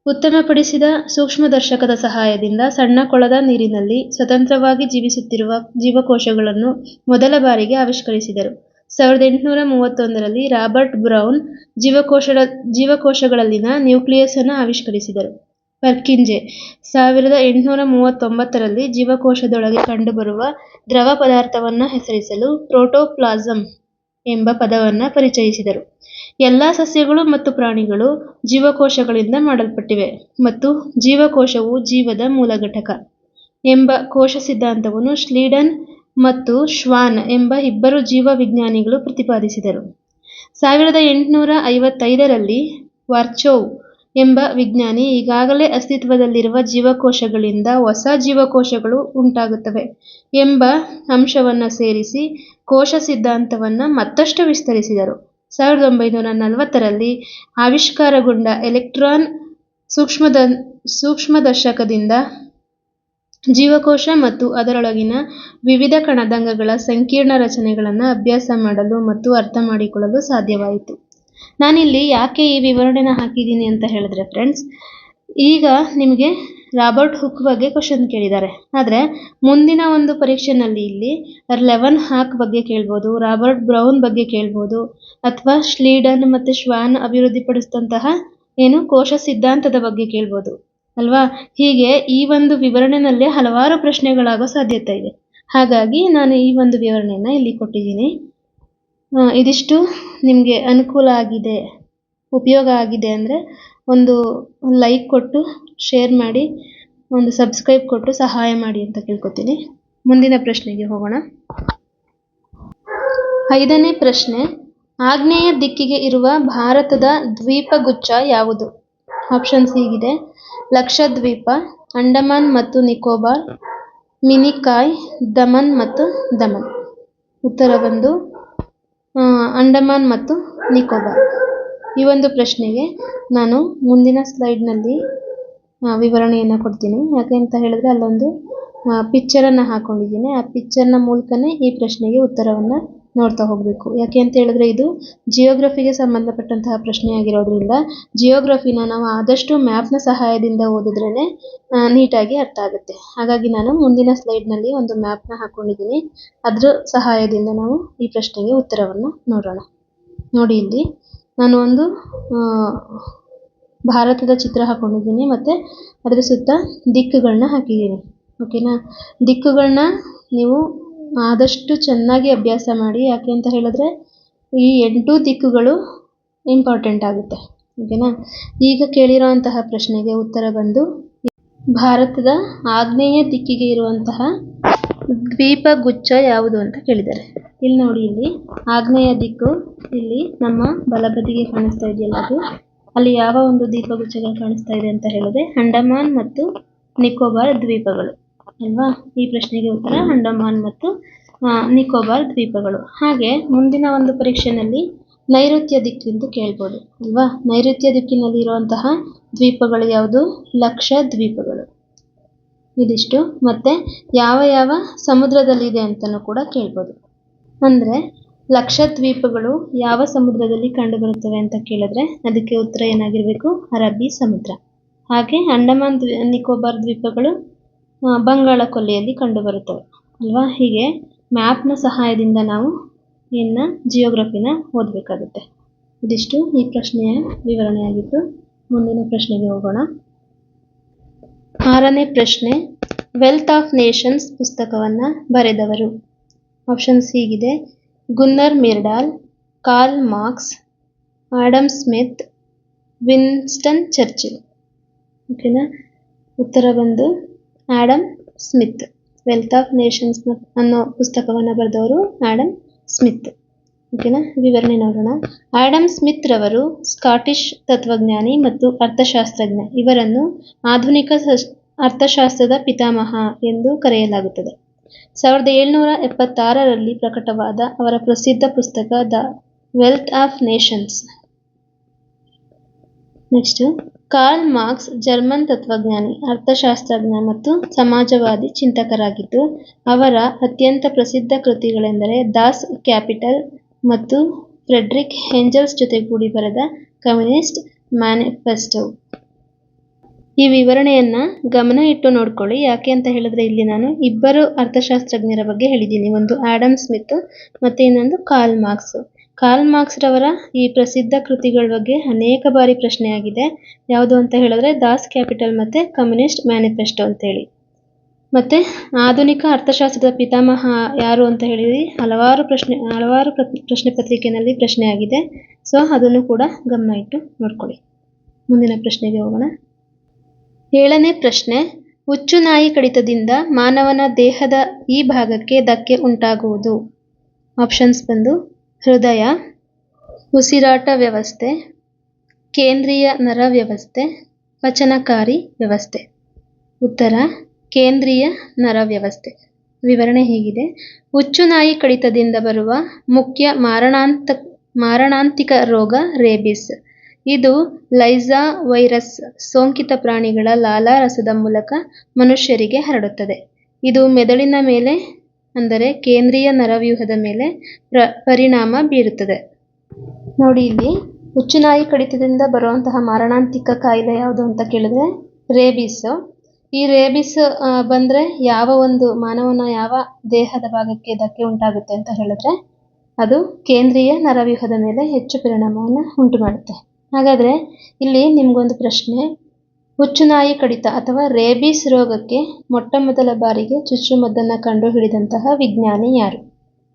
ಉತ್ತಮಪಡಿಸಿದ ಸೂಕ್ಷ್ಮದರ್ಶಕದ ಸಹಾಯದಿಂದ ಸಣ್ಣ ಕೊಳದ ನೀರಿನಲ್ಲಿ ಸ್ವತಂತ್ರವಾಗಿ ಜೀವಿಸುತ್ತಿರುವ ಜೀವಕೋಶಗಳನ್ನು ಮೊದಲ ಬಾರಿಗೆ ಆವಿಷ್ಕರಿಸಿದರು. 1831ರಲ್ಲಿ ರಾಬರ್ಟ್ ಬ್ರೌನ್ ಜೀವಕೋಶಗಳಲ್ಲಿನ ನ್ಯೂಕ್ಲಿಯಸ್ ಅನ್ನು ಆವಿಷ್ಕರಿಸಿದರು. ಪರ್ಕಿಂಜೆ 1839ರಲ್ಲಿ ಜೀವಕೋಶದೊಳಗೆ ಕಂಡುಬರುವ ದ್ರವ ಪದಾರ್ಥವನ್ನು ಹೆಸರಿಸಲು ಪ್ರೋಟೋಪ್ಲಾಸಂ ಎಂಬ ಪದವನ್ನು ಪರಿಚಯಿಸಿದರು. ಎಲ್ಲಾ ಸಸ್ಯಗಳು ಮತ್ತು ಪ್ರಾಣಿಗಳು ಜೀವಕೋಶಗಳಿಂದ ಮಾಡಲ್ಪಟ್ಟಿವೆ ಮತ್ತು ಜೀವಕೋಶವು ಜೀವದ ಮೂಲ ಘಟಕ ಎಂಬ ಕೋಶ ಸಿದ್ಧಾಂತವನ್ನು ಶ್ಲೀಡನ್ ಮತ್ತು ಶ್ವಾನ್ ಎಂಬ ಇಬ್ಬರು ಜೀವವಿಜ್ಞಾನಿಗಳು ಪ್ರತಿಪಾದಿಸಿದರು. 1855ರಲ್ಲಿ ವಾರ್ಚೋವ್ ಎಂಬ ವಿಜ್ಞಾನಿ ಈಗಾಗಲೇ ಅಸ್ತಿತ್ವದಲ್ಲಿರುವ ಜೀವಕೋಶಗಳಿಂದ ಹೊಸ ಜೀವಕೋಶಗಳು ಉಂಟಾಗುತ್ತವೆ ಎಂಬ ಅಂಶವನ್ನು ಸೇರಿಸಿ ಕೋಶ ಸಿದ್ಧಾಂತವನ್ನು ಮತ್ತಷ್ಟು ವಿಸ್ತರಿಸಿದರು. 1940ರಲ್ಲಿ ಆವಿಷ್ಕಾರಗೊಂಡ ಎಲೆಕ್ಟ್ರಾನ್ ಸೂಕ್ಷ್ಮದರ್ಶಕದಿಂದ ಜೀವಕೋಶ ಮತ್ತು ಅದರೊಳಗಿನ ವಿವಿಧ ಕಣದಂಗಗಳ ಸಂಕೀರ್ಣ ರಚನೆಗಳನ್ನು ಅಭ್ಯಾಸ ಮಾಡಲು ಮತ್ತು ಅರ್ಥ ಮಾಡಿಕೊಳ್ಳಲು ಸಾಧ್ಯವಾಯಿತು. ನಾನಿಲ್ಲಿ ಯಾಕೆ ಈ ವಿವರಣೆನ ಹಾಕಿದ್ದೀನಿ ಅಂತ ಹೇಳಿದ್ರೆ ಫ್ರೆಂಡ್ಸ್, ಈಗ ನಿಮಗೆ ರಾಬರ್ಟ್ ಹುಕ್ ಬಗ್ಗೆ ಕ್ವಶನ್ ಕೇಳಿದ್ದಾರೆ. ಆದರೆ ಮುಂದಿನ ಒಂದು ಪರೀಕ್ಷೆನಲ್ಲಿ ಇಲ್ಲಿ ಲೆವನ್ ಹಾಕ್ ಬಗ್ಗೆ ಕೇಳ್ಬೋದು, ರಾಬರ್ಟ್ ಬ್ರೌನ್ ಬಗ್ಗೆ ಕೇಳ್ಬೋದು, ಅಥವಾ ಶ್ಲೀಡನ್ ಮತ್ತು ಶ್ವಾನ್ ಅಭಿವೃದ್ಧಿಪಡಿಸಿದಂತಹ ಕೋಶ ಸಿದ್ಧಾಂತದ ಬಗ್ಗೆ ಕೇಳ್ಬೋದು ಅಲ್ವಾ. ಹೀಗೆ ಈ ಒಂದು ವಿವರಣೆನಲ್ಲೇ ಹಲವಾರು ಪ್ರಶ್ನೆಗಳಾಗೋ ಸಾಧ್ಯತೆ ಇದೆ. ಹಾಗಾಗಿ ನಾನು ಈ ಒಂದು ವಿವರಣೆಯನ್ನು ಇಲ್ಲಿ ಕೊಟ್ಟಿದ್ದೀನಿ. ಇದಿಷ್ಟು ನಿಮಗೆ ಅನುಕೂಲ ಆಗಿದೆ, ಉಪಯೋಗ ಆಗಿದೆ ಅಂದರೆ ಒಂದು ಲೈಕ್ ಕೊಟ್ಟು ಶೇರ್ ಮಾಡಿ, ಒಂದು ಸಬ್ಸ್ಕ್ರೈಬ್ ಕೊಟ್ಟು ಸಹಾಯ ಮಾಡಿ ಅಂತ ಕೇಳ್ಕೊತೀನಿ. ಮುಂದಿನ ಪ್ರಶ್ನೆಗೆ ಹೋಗೋಣ. 5ನೇ ಪ್ರಶ್ನೆ, ಆಗ್ನೇಯ ದಿಕ್ಕಿಗೆ ಇರುವ ಭಾರತದ ದ್ವೀಪಗುಚ್ಛ ಯಾವುದು? ಆಪ್ಷನ್ಸ್ ಹೀಗಿದೆ: ಲಕ್ಷದ್ವೀಪ, ಅಂಡಮಾನ್ ಮತ್ತು ನಿಕೋಬಾರ್, ಮಿನಿಕಾಯ್, ದಮನ್ ಮತ್ತು ದಮನ್. ಉತ್ತರ ಬಂದು ಅಂಡಮಾನ್ ಮತ್ತು ನಿಕೋಬಾರ್. ಈ ಒಂದು ಪ್ರಶ್ನೆಗೆ ನಾನು ಮುಂದಿನ ಸ್ಲೈಡ್ನಲ್ಲಿ ವಿವರಣೆಯನ್ನು ಕೊಡ್ತೀನಿ. ಯಾಕೆ ಅಂತ ಹೇಳಿದ್ರೆ ಅಲ್ಲೊಂದು ಪಿಕ್ಚರನ್ನು ಹಾಕೊಂಡಿದ್ದೀನಿ. ಆ ಪಿಕ್ಚರ್ನ ಮೂಲಕನೇ ಈ ಪ್ರಶ್ನೆಗೆ ಉತ್ತರವನ್ನು ನೋಡ್ತಾ ಹೋಗಬೇಕು. ಯಾಕೆ ಅಂತ ಹೇಳಿದ್ರೆ ಇದು ಜಿಯೋಗ್ರಫಿಗೆ ಸಂಬಂಧಪಟ್ಟಂತಹ ಪ್ರಶ್ನೆ ಆಗಿರೋದ್ರಿಂದ ಜಿಯೋಗ್ರಫಿನ ನಾವು ಆದಷ್ಟು ಮ್ಯಾಪ್ನ ಸಹಾಯದಿಂದ ಓದಿದ್ರೇ ನೀಟಾಗಿ ಅರ್ಥ ಆಗುತ್ತೆ. ಹಾಗಾಗಿ ನಾನು ಮುಂದಿನ ಸ್ಲೈಡ್ನಲ್ಲಿ ಒಂದು ಮ್ಯಾಪ್ನ ಹಾಕೊಂಡಿದ್ದೀನಿ. ಅದ್ರ ಸಹಾಯದಿಂದ ನಾವು ಈ ಪ್ರಶ್ನೆಗೆ ಉತ್ತರವನ್ನು ನೋಡೋಣ. ನೋಡಿ, ಇಲ್ಲಿ ನಾನು ಒಂದು ಭಾರತದ ಚಿತ್ರ ಹಾಕೊಂಡಿದ್ದೀನಿ ಮತ್ತು ಅದರ ಸುತ್ತ ದಿಕ್ಕುಗಳನ್ನ ಹಾಕಿದ್ದೀನಿ. ಓಕೆನಾ? ದಿಕ್ಕುಗಳನ್ನ ನೀವು ಆದಷ್ಟು ಚೆನ್ನಾಗಿ ಅಭ್ಯಾಸ ಮಾಡಿ. ಯಾಕೆ ಅಂತ ಹೇಳಿದ್ರೆ ಈ 8 ದಿಕ್ಕುಗಳು ಇಂಪಾರ್ಟೆಂಟ್ ಆಗುತ್ತೆ. ಓಕೆನಾ? ಈಗ ಕೇಳಿರೋಂತಹ ಪ್ರಶ್ನೆಗೆ ಉತ್ತರ ಬಂದು ಭಾರತದ ಆಗ್ನೇಯ ದಿಕ್ಕಿಗೆ ಇರುವಂತಹ ದ್ವೀಪಗುಚ್ಛ ಯಾವುದು ಅಂತ ಕೇಳಿದ್ದಾರೆ. ಇಲ್ಲಿ ನೋಡಿ, ಇಲ್ಲಿ ಆಗ್ನೇಯ ದಿಕ್ಕು ಇಲ್ಲಿ ನಮ್ಮ ಬಲಬದಿಗೆ ಕಾಣಿಸ್ತಾ ಇದೆಯಲ್ಲ, ಅದು ಅಲ್ಲಿ ಯಾವ ಒಂದು ದ್ವೀಪಗುಚ್ಛಗಳು ಕಾಣಿಸ್ತಾ ಇದೆ ಅಂತ ಹೇಳಿದ್ರೆ ಅಂಡಮಾನ್ ಮತ್ತು ನಿಕೋಬಾರ್ ದ್ವೀಪಗಳು ಅಲ್ವಾ? ಈ ಪ್ರಶ್ನೆಗೆ ಉತ್ತರ ಅಂಡಮಾನ್ ಮತ್ತು ನಿಕೋಬಾರ್ ದ್ವೀಪಗಳು. ಹಾಗೆ ಮುಂದಿನ ಒಂದು ಪರೀಕ್ಷೆಯಲ್ಲಿ ನೈಋತ್ಯ ದಿಕ್ಕಿಂದು ಕೇಳ್ಬೋದು ಅಲ್ವಾ? ನೈಋತ್ಯ ದಿಕ್ಕಿನಲ್ಲಿ ಇರುವಂತಹ ದ್ವೀಪಗಳು ಯಾವುದು? ಲಕ್ಷದ್ವೀಪಗಳು. ಇದಿಷ್ಟು. ಮತ್ತೆ ಯಾವ ಯಾವ ಸಮುದ್ರದಲ್ಲಿದೆ ಅಂತಲೂ ಕೂಡ ಕೇಳ್ಬೋದು. ಅಂದರೆ ಲಕ್ಷದ್ವೀಪಗಳು ಯಾವ ಸಮುದ್ರದಲ್ಲಿ ಕಂಡುಬರುತ್ತವೆ ಅಂತ ಕೇಳಿದ್ರೆ ಅದಕ್ಕೆ ಉತ್ತರ ಏನಾಗಿರಬೇಕು? ಅರಬ್ಬಿ ಸಮುದ್ರ. ಹಾಗೆ ಅಂಡಮಾನ್ ನಿಕೋಬಾರ್ ದ್ವೀಪಗಳು ಬಂಗಾಳ ಕೊಲ್ಲಿಯಲ್ಲಿ ಕಂಡುಬರುತ್ತವೆ ಅಲ್ವಾ? ಹೀಗೆ ಮ್ಯಾಪ್ನ ಸಹಾಯದಿಂದ ನಾವು ಇನ್ನು ಜಿಯೋಗ್ರಫಿನ ಓದಬೇಕಾಗುತ್ತೆ. ಇದಿಷ್ಟು ಈ ಪ್ರಶ್ನೆಯ ವಿವರಣೆಯಾಗಿತ್ತು. ಮುಂದಿನ ಪ್ರಶ್ನೆಗೆ ಹೋಗೋಣ. 6ನೇ ಪ್ರಶ್ನೆ, ವೆಲ್ತ್ ಆಫ್ ನೇಷನ್ಸ್ ಪುಸ್ತಕವನ್ನು ಬರೆದವರು? ಆಪ್ಷನ್ಸ್ ಹೀಗಿದೆ: Gunnar Myrdal, Karl Marx, Adam Smith, Winston Churchill. ಓಕೆನಾ? ಉತ್ತರ ಬಂದು Adam Smith. Wealth of Nations ಅನ್ನೋ ಪುಸ್ತಕವನ್ನು ಬರೆದವರು ಆಡಮ್ ಸ್ಮಿತ್. ಓಕೆನಾ? ವಿವರಣೆ ನೋಡೋಣ. ಆಡಮ್ ಸ್ಮಿತ್ ರವರು ಸ್ಕಾಟಿಷ್ ತತ್ವಜ್ಞಾನಿ ಮತ್ತು ಅರ್ಥಶಾಸ್ತ್ರಜ್ಞ. ಇವರನ್ನು ಆಧುನಿಕ ಅರ್ಥಶಾಸ್ತ್ರದ ಪಿತಾಮಹ ಎಂದು ಕರೆಯಲಾಗುತ್ತದೆ. 1776ರಲ್ಲಿ ಪ್ರಕಟವಾದ ಅವರ ಪ್ರಸಿದ್ಧ ಪುಸ್ತಕ the Wealth of Nations. Next, Karl Marx German ತತ್ವಜ್ಞಾನಿ, ಅರ್ಥಶಾಸ್ತ್ರಜ್ಞ ಮತ್ತು ಸಮಾಜವಾದಿ ಚಿಂತಕರಾಗಿದ್ದು ಅವರ ಅತ್ಯಂತ ಪ್ರಸಿದ್ಧ ಕೃತಿಗಳೆಂದರೆ ದಾಸ್ ಕ್ಯಾಪಿಟಲ್ ಮತ್ತು ಫ್ರೆಡ್ರಿಕ್ ಎಂಜಲ್ಸ್ ಜೊತೆಗೂಡಿ ಬರೆದ ಕಮ್ಯುನಿಸ್ಟ್ ಮ್ಯಾನಿಫೆಸ್ಟೋ. ಈ ವಿವರಣೆಯನ್ನು ಗಮನ ಇಟ್ಟು ನೋಡ್ಕೊಳ್ಳಿ. ಯಾಕೆ ಅಂತ ಹೇಳಿದ್ರೆ ಇಲ್ಲಿ ನಾನು ಇಬ್ಬರು ಅರ್ಥಶಾಸ್ತ್ರಜ್ಞರ ಬಗ್ಗೆ ಹೇಳಿದ್ದೀನಿ. ಒಂದು ಆಡಮ್ ಸ್ಮಿತ್ ಮತ್ತು ಇನ್ನೊಂದು ಕಾರ್ಲ್ ಮಾರ್ಕ್ಸ್. ಕಾರ್ಲ್ ಮಾರ್ಕ್ಸ್ ರವರ ಈ ಪ್ರಸಿದ್ಧ ಕೃತಿಗಳ ಬಗ್ಗೆ ಅನೇಕ ಬಾರಿ ಪ್ರಶ್ನೆಯಾಗಿದೆ. ಯಾವುದು ಅಂತ ಹೇಳಿದ್ರೆ ದಾಸ್ ಕ್ಯಾಪಿಟಲ್ ಮತ್ತು ಕಮ್ಯುನಿಸ್ಟ್ ಮ್ಯಾನಿಫೆಸ್ಟೋ ಅಂತೇಳಿ. ಮತ್ತು ಆಧುನಿಕ ಅರ್ಥಶಾಸ್ತ್ರದ ಪಿತಾಮಹ ಯಾರು ಅಂತ ಹೇಳಿ ಹಲವಾರು ಪ್ರಶ್ನೆ ಪತ್ರಿಕೆಯಲ್ಲಿ ಪ್ರಶ್ನೆಯಾಗಿದೆ. ಸೊ ಅದನ್ನು ಕೂಡ ಗಮನ ಇಟ್ಟು ನೋಡ್ಕೊಳ್ಳಿ. ಮುಂದಿನ ಪ್ರಶ್ನೆಗೆ ಹೋಗೋಣ. 7ನೇ ಪ್ರಶ್ನೆ, ಹುಚ್ಚುನಾಯಿ ಕಡಿತದಿಂದ ಮಾನವನ ದೇಹದ ಈ ಭಾಗಕ್ಕೆ ಧಕ್ಕೆ ಉಂಟಾಗುವುದು? ಆಪ್ಷನ್ಸ್ ಬಂದು ಹೃದಯ, ಉಸಿರಾಟ ವ್ಯವಸ್ಥೆ, ಕೇಂದ್ರೀಯ ನರ ವ್ಯವಸ್ಥೆ, ಪಚನಕಾರಿ ವ್ಯವಸ್ಥೆ. ಉತ್ತರ ಕೇಂದ್ರೀಯ ನರ ವ್ಯವಸ್ಥೆ. ವಿವರಣೆ ಹೀಗಿದೆ: ಹುಚ್ಚುನಾಯಿ ಕಡಿತದಿಂದ ಬರುವ ಮುಖ್ಯ ಮಾರಣಾಂತಿಕ ರೋಗ ರೇಬಿಸ್. ಇದು ಲೈಸಾ ವೈರಸ್ ಸೋಂಕಿತ ಪ್ರಾಣಿಗಳ ಲಾಲಾರಸದ ಮೂಲಕ ಮನುಷ್ಯರಿಗೆ ಹರಡುತ್ತದೆ. ಇದು ಮೆದುಳಿನ ಮೇಲೆ ಅಂದರೆ ಕೇಂದ್ರೀಯ ನರವ್ಯೂಹದ ಮೇಲೆ ಪರಿಣಾಮ ಬೀರುತ್ತದೆ. ನೋಡಿ, ಇಲ್ಲಿ ಹುಚ್ಚುನಾಯಿ ಕಡಿತದಿಂದ ಬರುವಂತಹ ಮಾರಣಾಂತಿಕ ಕಾಯಿಲೆ ಯಾವುದು ಅಂತ ಕೇಳಿದ್ರೆ ರೇಬಿಸ್. ಈ ರೇಬಿಸ್ ಬಂದರೆ ಯಾವ ಒಂದು ಮಾನವನ ಯಾವ ದೇಹದ ಭಾಗಕ್ಕೆ ಧಕ್ಕೆ ಉಂಟಾಗುತ್ತೆ ಅಂತ ಹೇಳಿದ್ರೆ ಅದು ಕೇಂದ್ರೀಯ ನರವ್ಯೂಹದ ಮೇಲೆ ಹೆಚ್ಚು ಪರಿಣಾಮವನ್ನು ಉಂಟು ಮಾಡುತ್ತೆ. ಹಾಗಾದರೆ ಇಲ್ಲಿ ನಿಮಗೊಂದು ಪ್ರಶ್ನೆ, ಹುಚ್ಚುನಾಯಿ ಕಡಿತ ಅಥವಾ ರೇಬಿಸ್ ರೋಗಕ್ಕೆ ಮೊಟ್ಟಮೊದಲ ಬಾರಿಗೆ ಚುಚ್ಚುಮದ್ದನ್ನು ಕಂಡುಹಿಡಿದಂತಹ ವಿಜ್ಞಾನಿ ಯಾರು?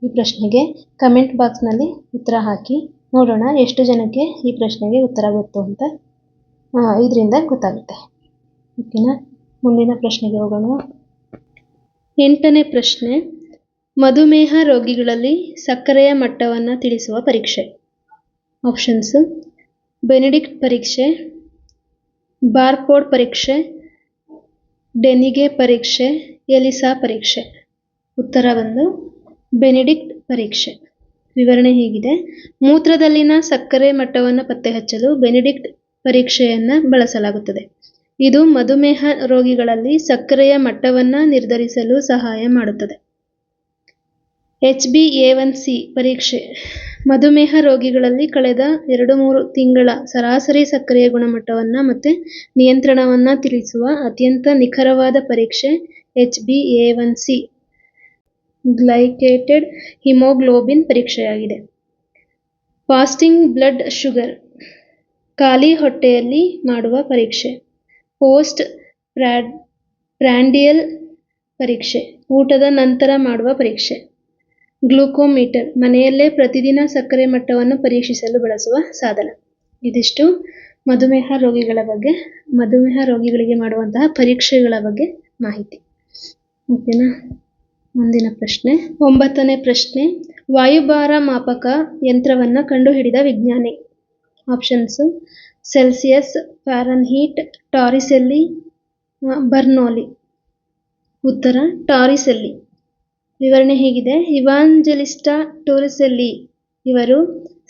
ಈ ಪ್ರಶ್ನೆಗೆ ಕಮೆಂಟ್ ಬಾಕ್ಸ್ನಲ್ಲಿ ಉತ್ತರ ಹಾಕಿ. ನೋಡೋಣ ಎಷ್ಟು ಜನಕ್ಕೆ ಈ ಪ್ರಶ್ನೆಗೆ ಉತ್ತರ ಗೊತ್ತು ಅಂತ. ಇದರಿಂದ ಗೊತ್ತಾಗುತ್ತೆ. ಓಕೆನಾ? ಮುಂದಿನ ಪ್ರಶ್ನೆಗೆ ಹೋಗೋಣ. 8ನೇ ಪ್ರಶ್ನೆ, ಮಧುಮೇಹ ರೋಗಿಗಳಲ್ಲಿ ಸಕ್ಕರೆಯ ಮಟ್ಟವನ್ನು ತಿಳಿಸುವ ಪರೀಕ್ಷೆ. ಆಪ್ಷನ್ಸು: ಬೆನೆಡಿಕ್ಟ್ ಪರೀಕ್ಷೆ, ಬಾರ್ಕೋಡ್ ಪರೀಕ್ಷೆ, ಡೆನಿಗೆ ಪರೀಕ್ಷೆ, ಎಲಿಸಾ ಪರೀಕ್ಷೆ. ಉತ್ತರ ಬಂದು ಬೆನೆಡಿಕ್ಟ್ ಪರೀಕ್ಷೆ. ವಿವರಣೆ ಹೀಗಿದೆ: ಮೂತ್ರದಲ್ಲಿನ ಸಕ್ಕರೆ ಮಟ್ಟವನ್ನು ಪತ್ತೆ ಹಚ್ಚಲು ಬೆನೆಡಿಕ್ಟ್ ಪರೀಕ್ಷೆಯನ್ನು ಬಳಸಲಾಗುತ್ತದೆ. ಇದು ಮಧುಮೇಹ ರೋಗಿಗಳಲ್ಲಿ ಸಕ್ಕರೆಯ ಮಟ್ಟವನ್ನು ನಿರ್ಧರಿಸಲು ಸಹಾಯ ಮಾಡುತ್ತದೆ. HbA1c ಪರೀಕ್ಷೆ ಮಧುಮೇಹ ರೋಗಿಗಳಲ್ಲಿ ಕಳೆದ 2-3 ತಿಂಗಳ ಸರಾಸರಿ ಸಕ್ಕರೆಯ ಗುಣಮಟ್ಟವನ್ನು ಮತ್ತು ನಿಯಂತ್ರಣವನ್ನು ತಿಳಿಸುವ ಅತ್ಯಂತ ನಿಖರವಾದ ಪರೀಕ್ಷೆ HbA1c ಗ್ಲೈಕೇಟೆಡ್ ಹಿಮೋಗ್ಲೋಬಿನ್ ಪರೀಕ್ಷೆಯಾಗಿದೆ. ಫಾಸ್ಟಿಂಗ್ ಬ್ಲಡ್ ಶುಗರ್ ಖಾಲಿ ಹೊಟ್ಟೆಯಲ್ಲಿ ಮಾಡುವ ಪರೀಕ್ಷೆ. ಪೋಸ್ಟ್ ಪ್ರ್ಯಾಂಡಿಯಲ್ ಪರೀಕ್ಷೆ ಊಟದ ನಂತರ ಮಾಡುವ ಪರೀಕ್ಷೆ. ಗ್ಲೂಕೋಮೀಟರ್ ಮನೆಯಲ್ಲೇ ಪ್ರತಿದಿನ ಸಕ್ಕರೆ ಮಟ್ಟವನ್ನು ಪರೀಕ್ಷಿಸಲು ಬಳಸುವ ಸಾಧನ. ಇದಿಷ್ಟು ಮಧುಮೇಹ ರೋಗಿಗಳಿಗೆ ಮಾಡುವಂತಹ ಪರೀಕ್ಷೆಗಳ ಬಗ್ಗೆ ಮಾಹಿತಿ. ಓಕೆನಾ? ಮುಂದಿನ ಪ್ರಶ್ನೆ 9ನೇ ಪ್ರಶ್ನೆ, ವಾಯುಭಾರ ಮಾಪಕ ಯಂತ್ರವನ್ನು ಕಂಡುಹಿಡಿದ ವಿಜ್ಞಾನಿ. Options: Celsius, Fahrenheit, Torricelli, Bernoulli. ಉತ್ತರ ಟಾರಿಸೆಲ್ಲಿ. ವಿವರಣೆ ಹೀಗಿದೆ: ಇವಾಂಜೆಲಿಸ್ಟಾ ಟೋರಿಸೆಲ್ಲಿ ಇವರು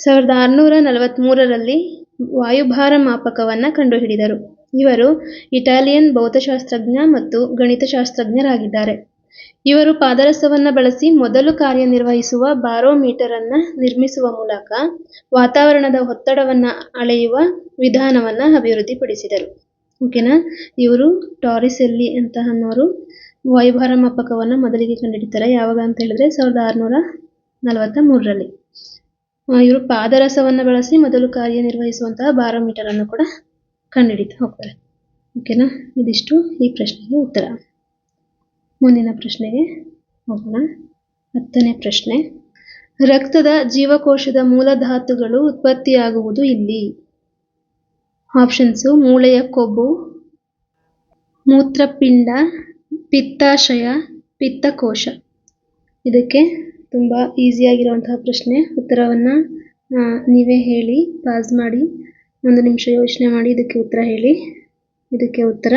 1643ರಲ್ಲಿ ವಾಯುಭಾರ ಮಾಪಕವನ್ನು ಕಂಡುಹಿಡಿದರು. ಇವರು ಇಟಾಲಿಯನ್ ಭೌತಶಾಸ್ತ್ರಜ್ಞ ಮತ್ತು ಗಣಿತಶಾಸ್ತ್ರಜ್ಞರಾಗಿದ್ದಾರೆ. ಇವರು ಪಾದರಸವನ್ನು ಬಳಸಿ ಮೊದಲು ಕಾರ್ಯನಿರ್ವಹಿಸುವ ಬಾರೋಮೀಟರ್ ಅನ್ನು ನಿರ್ಮಿಸುವ ಮೂಲಕ ವಾತಾವರಣದ ಒತ್ತಡವನ್ನು ಅಳೆಯುವ ವಿಧಾನವನ್ನು ಅಭಿವೃದ್ಧಿಪಡಿಸಿದರು. ಓಕೆನಾ? ಇವರು ಟಾರಿಸೆಲ್ಲಿ ಅಂತಹವರು ವಾಯುಭಾರ ಮಾಪಕವನ್ನು ಮೊದಲಿಗೆ ಕಂಡುಹಿಡಿತಾರೆ. ಯಾವಾಗ ಅಂತ ಹೇಳಿದ್ರೆ 1643ರಲ್ಲಿ. ಇವರು ಪಾದರಸವನ್ನು ಬಳಸಿ ಮೊದಲು ಕಾರ್ಯನಿರ್ವಹಿಸುವಂತಹ ಬಾರೋಮೀಟರ್ ಅನ್ನು ಕೂಡ ಕಂಡುಹಿಡಿತಾ ಹೋಗ್ತಾರೆ. ಓಕೆನಾ? ಇದಿಷ್ಟು ಈ ಪ್ರಶ್ನೆಗೆ ಉತ್ತರ. ಮುಂದಿನ ಪ್ರಶ್ನೆಗೆ ಹೋಗೋಣ. 10ನೇ ಪ್ರಶ್ನೆ, ರಕ್ತದ ಜೀವಕೋಶದ ಮೂಲ ಧಾತುಗಳು ಉತ್ಪತ್ತಿಯಾಗುವುದು ಇಲ್ಲಿ. ಆಪ್ಷನ್ಸು: ಮೂಳೆಯ ಕೊಬ್ಬು, ಮೂತ್ರಪಿಂಡ, ಪಿತ್ತಾಶಯ, ಪಿತ್ತಕೋಶ. ಇದಕ್ಕೆ ತುಂಬ ಈಸಿಯಾಗಿರುವಂತಹ ಪ್ರಶ್ನೆ. ಉತ್ತರವನ್ನು ನೀವೇ ಹೇಳಿ, ಪಾಸ್ ಮಾಡಿ 1 ನಿಮಿಷ ಯೋಚನೆ ಮಾಡಿ ಇದಕ್ಕೆ ಉತ್ತರ ಹೇಳಿ. ಇದಕ್ಕೆ ಉತ್ತರ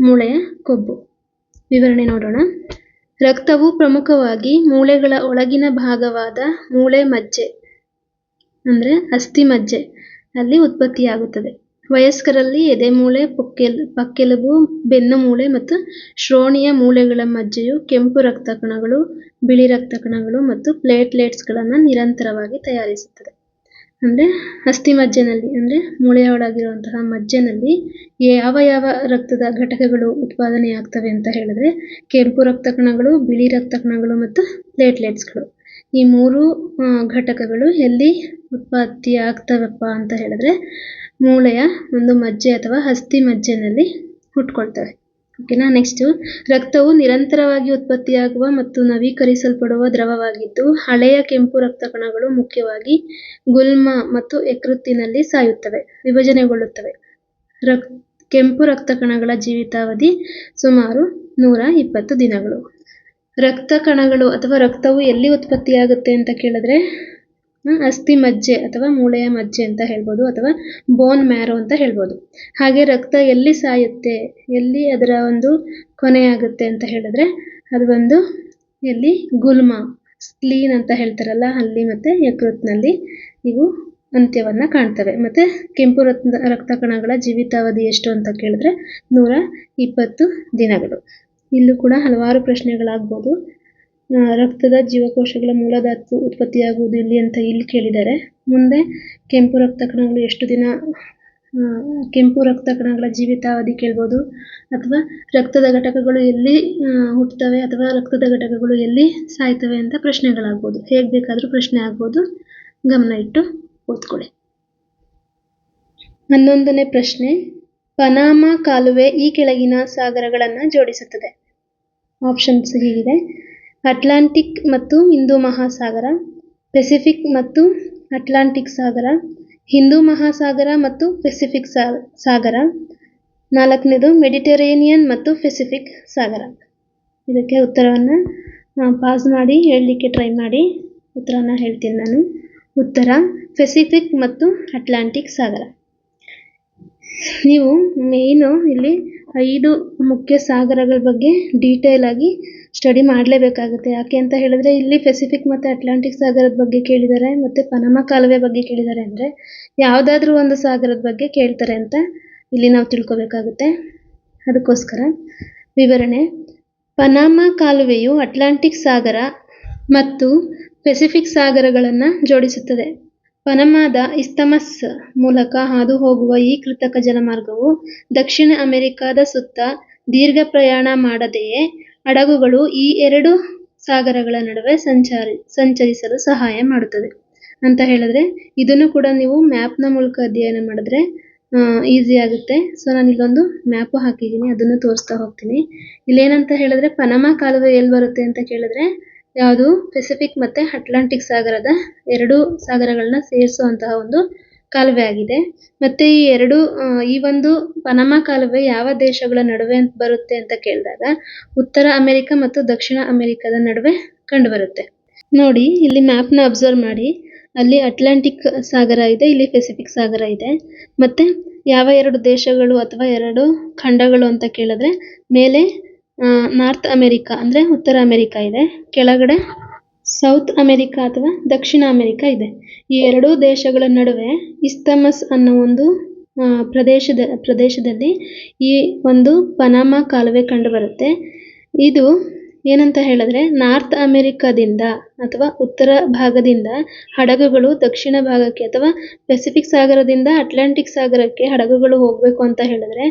ಮೂಳೆಯ ಕೊಬ್ಬು. ವಿವರಣೆ ನೋಡೋಣ. ರಕ್ತವು ಪ್ರಮುಖವಾಗಿ ಮೂಳೆಗಳ ಒಳಗಿನ ಭಾಗವಾದ ಮೂಳೆ ಮಜ್ಜೆ ಅಂದರೆ ಅಸ್ಥಿಮಜ್ಜೆ ಅಲ್ಲಿ ಉತ್ಪತ್ತಿಯಾಗುತ್ತದೆ. ವಯಸ್ಕರಲ್ಲಿ ಎದೆಮೂಳೆ, ಪಕ್ಕೆಲುಬು, ಬೆನ್ನುಮೂಳೆ ಮತ್ತು ಶ್ರೋಣಿಯ ಮೂಳೆಗಳ ಮಜ್ಜೆಯು ಕೆಂಪು ರಕ್ತ ಕಣಗಳು, ಬಿಳಿ ರಕ್ತ ಕಣಗಳು ಮತ್ತು ಪ್ಲೇಟ್ಲೆಟ್ಸ್ಗಳನ್ನು ನಿರಂತರವಾಗಿ ತಯಾರಿಸುತ್ತದೆ. ಅಂದರೆ ಅಸ್ಥಿಮಜ್ಜೆನಲ್ಲಿ ಅಂದರೆ ಮೂಳೆಯ ಒಳಗಿರುವಂತಹ ಮಜ್ಜೆನಲ್ಲಿ ಯಾವ ರಕ್ತದ ಘಟಕಗಳು ಉತ್ಪಾದನೆಯಾಗ್ತವೆ ಅಂತ ಹೇಳಿದ್ರೆ ಕೆಂಪು ರಕ್ತ ಕಣಗಳು, ಬಿಳಿ ರಕ್ತ ಕಣಗಳು ಮತ್ತು ಪ್ಲೇಟ್ಲೆಟ್ಸ್ಗಳು. ಈ 3 ಘಟಕಗಳು ಎಲ್ಲಿ ಉತ್ಪತ್ತಿ ಆಗ್ತವಪ್ಪ ಅಂತ ಹೇಳಿದ್ರೆ ಮೂಳೆಯ ಒಂದು ಮಜ್ಜೆ ಅಥವಾ ಅಸ್ಥಿ ಮಜ್ಜೆನಲ್ಲಿ ಹುಟ್ಕೊಳ್ತವೆ. ಓಕೆನಾ? ನೆಕ್ಸ್ಟು, ರಕ್ತವು ನಿರಂತರವಾಗಿ ಉತ್ಪತ್ತಿಯಾಗುವ ಮತ್ತು ನವೀಕರಿಸಲ್ಪಡುವ ದ್ರವವಾಗಿದ್ದು ಹಳೆಯ ಕೆಂಪು ರಕ್ತ ಕಣಗಳು ಮುಖ್ಯವಾಗಿ ಗುಲ್ಮ ಮತ್ತು ಯಕೃತ್ತಿನಲ್ಲಿ ಸಾಯುತ್ತವೆ, ವಿಭಜನೆಗೊಳ್ಳುತ್ತವೆ. ಕೆಂಪು ರಕ್ತ ಕಣಗಳ ಜೀವಿತಾವಧಿ ಸುಮಾರು 120 ದಿನಗಳು. ರಕ್ತ ಕಣಗಳು ಅಥವಾ ರಕ್ತವು ಎಲ್ಲಿ ಉತ್ಪತ್ತಿಯಾಗುತ್ತೆ ಅಂತ ಕೇಳಿದ್ರೆ ಅಸ್ಥಿ ಮಜ್ಜೆ ಅಥವಾ ಮೂಳೆಯ ಮಜ್ಜೆ ಅಂತ ಹೇಳ್ಬೋದು, ಅಥವಾ ಬೋನ್ ಮ್ಯಾರೋ ಅಂತ ಹೇಳ್ಬೋದು. ಹಾಗೆ ರಕ್ತ ಎಲ್ಲಿ ಸಾಯುತ್ತೆ, ಎಲ್ಲಿ ಅದರ ಒಂದು ಕೊನೆಯಾಗುತ್ತೆ ಅಂತ ಹೇಳಿದ್ರೆ ಅದು ಒಂದು ಎಲ್ಲಿ ಗುಲ್ಮ, ಸ್ಪ್ಲೀನ್ ಅಂತ ಹೇಳ್ತಾರಲ್ಲ ಅಲ್ಲಿ ಮತ್ತು ಯಕೃತ್ನಲ್ಲಿ ಇವು ಅಂತ್ಯವನ್ನು ಕಾಣ್ತವೆ. ಮತ್ತು ಕೆಂಪು ರಕ್ತ ಕಣಗಳ ಜೀವಿತಾವಧಿ ಎಷ್ಟು ಅಂತ ಕೇಳಿದ್ರೆ 120 ದಿನಗಳು. ಇಲ್ಲೂ ಕೂಡ ಹಲವಾರು ಪ್ರಶ್ನೆಗಳಾಗ್ಬೋದು. ರಕ್ತದ ಜೀವಕೋಶಗಳ ಮೂಲಧಾತು ಉತ್ಪತ್ತಿಯಾಗುವುದು ಇಲ್ಲಿ ಅಂತ ಇಲ್ಲಿ ಕೇಳಿದ್ದಾರೆ. ಮುಂದೆ ಕೆಂಪು ರಕ್ತ ಕಣಗಳು ಎಷ್ಟು ದಿನ, ಕೆಂಪು ರಕ್ತ ಕಣಗಳ ಜೀವಿತಾವಧಿ ಕೇಳ್ಬೋದು, ಅಥವಾ ರಕ್ತದ ಘಟಕಗಳು ಎಲ್ಲಿ ಹುಟ್ಟುತ್ತವೆ ಅಥವಾ ರಕ್ತದ ಘಟಕಗಳು ಎಲ್ಲಿ ಸಾಯ್ತವೆ ಅಂತ ಪ್ರಶ್ನೆಗಳಾಗ್ಬೋದು. ಹೇಗೆ ಬೇಕಾದರೂ ಪ್ರಶ್ನೆ ಆಗ್ಬೋದು, ಗಮನ ಇಟ್ಟು ಓದ್ಕೊಳ್ಳಿ. 11ನೇ ಪ್ರಶ್ನೆ, ಪನಾಮ ಕಾಲುವೆ ಈ ಕೆಳಗಿನ ಸಾಗರಗಳನ್ನು ಜೋಡಿಸುತ್ತದೆ. ಆಪ್ಷನ್ಸ್ ಹೀಗಿದೆ: ಅಟ್ಲಾಂಟಿಕ್ ಮತ್ತು ಹಿಂದೂ ಮಹಾಸಾಗರ, ಪೆಸಿಫಿಕ್ ಮತ್ತು ಅಟ್ಲಾಂಟಿಕ್ ಸಾಗರ, ಹಿಂದೂ ಮಹಾಸಾಗರ ಮತ್ತು ಪೆಸಿಫಿಕ್ ಸಾಗರ, 4ನೇದು ಮೆಡಿಟರೇನಿಯನ್ ಮತ್ತು ಪೆಸಿಫಿಕ್ ಸಾಗರ. ಇದಕ್ಕೆ ಉತ್ತರವನ್ನು ಪಾಸ್ ಮಾಡಿ ಹೇಳಲಿಕ್ಕೆ ಟ್ರೈ ಮಾಡಿ. ಉತ್ತರವನ್ನು ಹೇಳ್ತೀನಿ ನಾನು. ಉತ್ತರ ಪೆಸಿಫಿಕ್ ಮತ್ತು ಅಟ್ಲಾಂಟಿಕ್ ಸಾಗರ. ನೀವು ಮೇಯ್ನು ಇಲ್ಲಿ 5 ಮುಖ್ಯ ಸಾಗರಗಳ ಬಗ್ಗೆ ಡೀಟೇಲ್ ಆಗಿ ಸ್ಟಡಿ ಮಾಡಲೇಬೇಕಾಗುತ್ತೆ. ಯಾಕೆ ಅಂತ ಹೇಳಿದ್ರೆ ಇಲ್ಲಿ ಪೆಸಿಫಿಕ್ ಮತ್ತು ಅಟ್ಲಾಂಟಿಕ್ ಸಾಗರದ ಬಗ್ಗೆ ಕೇಳಿದ್ದಾರೆ ಮತ್ತು ಪನಾಮ ಕಾಲುವೆ ಬಗ್ಗೆ ಕೇಳಿದ್ದಾರೆ ಅಂದರೆ ಯಾವುದಾದ್ರೂ ಒಂದು ಸಾಗರದ ಬಗ್ಗೆ ಕೇಳ್ತಾರೆ ಅಂತ ಇಲ್ಲಿ ನಾವು ತಿಳ್ಕೊಬೇಕಾಗುತ್ತೆ. ಅದಕ್ಕೋಸ್ಕರ ವಿವರಣೆ: ಪನಾಮ ಕಾಲುವೆಯು ಅಟ್ಲಾಂಟಿಕ್ ಸಾಗರ ಮತ್ತು ಪೆಸಿಫಿಕ್ ಸಾಗರಗಳನ್ನು ಜೋಡಿಸುತ್ತದೆ. ಪನಮಾದ ಇಸ್ತಮಸ್ ಮೂಲಕ ಹಾದು ಹೋಗುವ ಈ ಕೃತಕ ಜಲಮಾರ್ಗವು ದಕ್ಷಿಣ ಅಮೆರಿಕಾದ ಸುತ್ತ ದೀರ್ಘ ಪ್ರಯಾಣ ಮಾಡದೆಯೇ ಹಡಗುಗಳು ಈ 2 ಸಾಗರಗಳ ನಡುವೆ ಸಂಚರಿಸಲು ಸಹಾಯ ಮಾಡುತ್ತದೆ ಅಂತ ಹೇಳಿದ್ರೆ, ಇದನ್ನು ಕೂಡ ನೀವು ಮ್ಯಾಪ್ನ ಮೂಲಕ ಅಧ್ಯಯನ ಮಾಡಿದ್ರೆ ಈಸಿ ಆಗುತ್ತೆ. ಸೊ ನಾನು ಇಲ್ಲೊಂದು ಮ್ಯಾಪು ಹಾಕಿದ್ದೀನಿ, ಅದನ್ನು ತೋರಿಸ್ತಾ ಹೋಗ್ತೀನಿ. ಇಲ್ಲೇನಂತ ಹೇಳಿದ್ರೆ ಪನಾಮ ಕಾಲುವೆ ಎಲ್ಲಿ ಬರುತ್ತೆ ಅಂತ ಕೇಳಿದ್ರೆ ಯಾವುದು ಪೆಸಿಫಿಕ್ ಮತ್ತು ಅಟ್ಲಾಂಟಿಕ್ ಸಾಗರದ 2 ಸಾಗರಗಳನ್ನ ಸೇರಿಸುವಂತಹ ಒಂದು ಕಾಲುವೆ ಆಗಿದೆ. ಮತ್ತು ಈ ಒಂದು ಪನಾಮ ಕಾಲುವೆ ಯಾವ ದೇಶಗಳ ನಡುವೆ ಬರುತ್ತೆ ಅಂತ ಕೇಳಿದಾಗ ಉತ್ತರ ಅಮೆರಿಕ ಮತ್ತು ದಕ್ಷಿಣ ಅಮೆರಿಕದ ನಡುವೆ ಕಂಡುಬರುತ್ತೆ. ನೋಡಿ ಇಲ್ಲಿ ಮ್ಯಾಪ್ನ ಅಬ್ಸರ್ವ್ ಮಾಡಿ. ಅಲ್ಲಿ ಅಟ್ಲಾಂಟಿಕ್ ಸಾಗರ ಇದೆ, ಇಲ್ಲಿ ಪೆಸಿಫಿಕ್ ಸಾಗರ ಇದೆ. ಮತ್ತು ಯಾವ 2 ದೇಶಗಳು ಅಥವಾ 2 ಖಂಡಗಳು ಅಂತ ಕೇಳಿದ್ರೆ ಮೇಲೆ ನಾರ್ತ್ ಅಮೆರಿಕ ಅಂದರೆ ಉತ್ತರ ಅಮೆರಿಕ ಇದೆ, ಕೆಳಗಡೆ ಸೌತ್ ಅಮೆರಿಕ ಅಥವಾ ದಕ್ಷಿಣ ಅಮೆರಿಕ ಇದೆ. ಈ 2 ದೇಶಗಳ ನಡುವೆ ಇಸ್ತಮಸ್ ಅನ್ನೋ ಒಂದು ಪ್ರದೇಶದಲ್ಲಿ ಈ ಒಂದು ಪನಾಮ ಕಾಲುವೆ ಕಂಡುಬರುತ್ತೆ. ಇದು ಏನಂತ ಹೇಳಿದ್ರೆ ನಾರ್ತ್ ಅಮೆರಿಕದಿಂದ ಅಥವಾ ಉತ್ತರ ಭಾಗದಿಂದ ಹಡಗುಗಳು ದಕ್ಷಿಣ ಭಾಗಕ್ಕೆ ಅಥವಾ ಪೆಸಿಫಿಕ್ ಸಾಗರದಿಂದ ಅಟ್ಲಾಂಟಿಕ್ ಸಾಗರಕ್ಕೆ ಹಡಗುಗಳು ಹೋಗಬೇಕು ಅಂತ ಹೇಳಿದ್ರೆ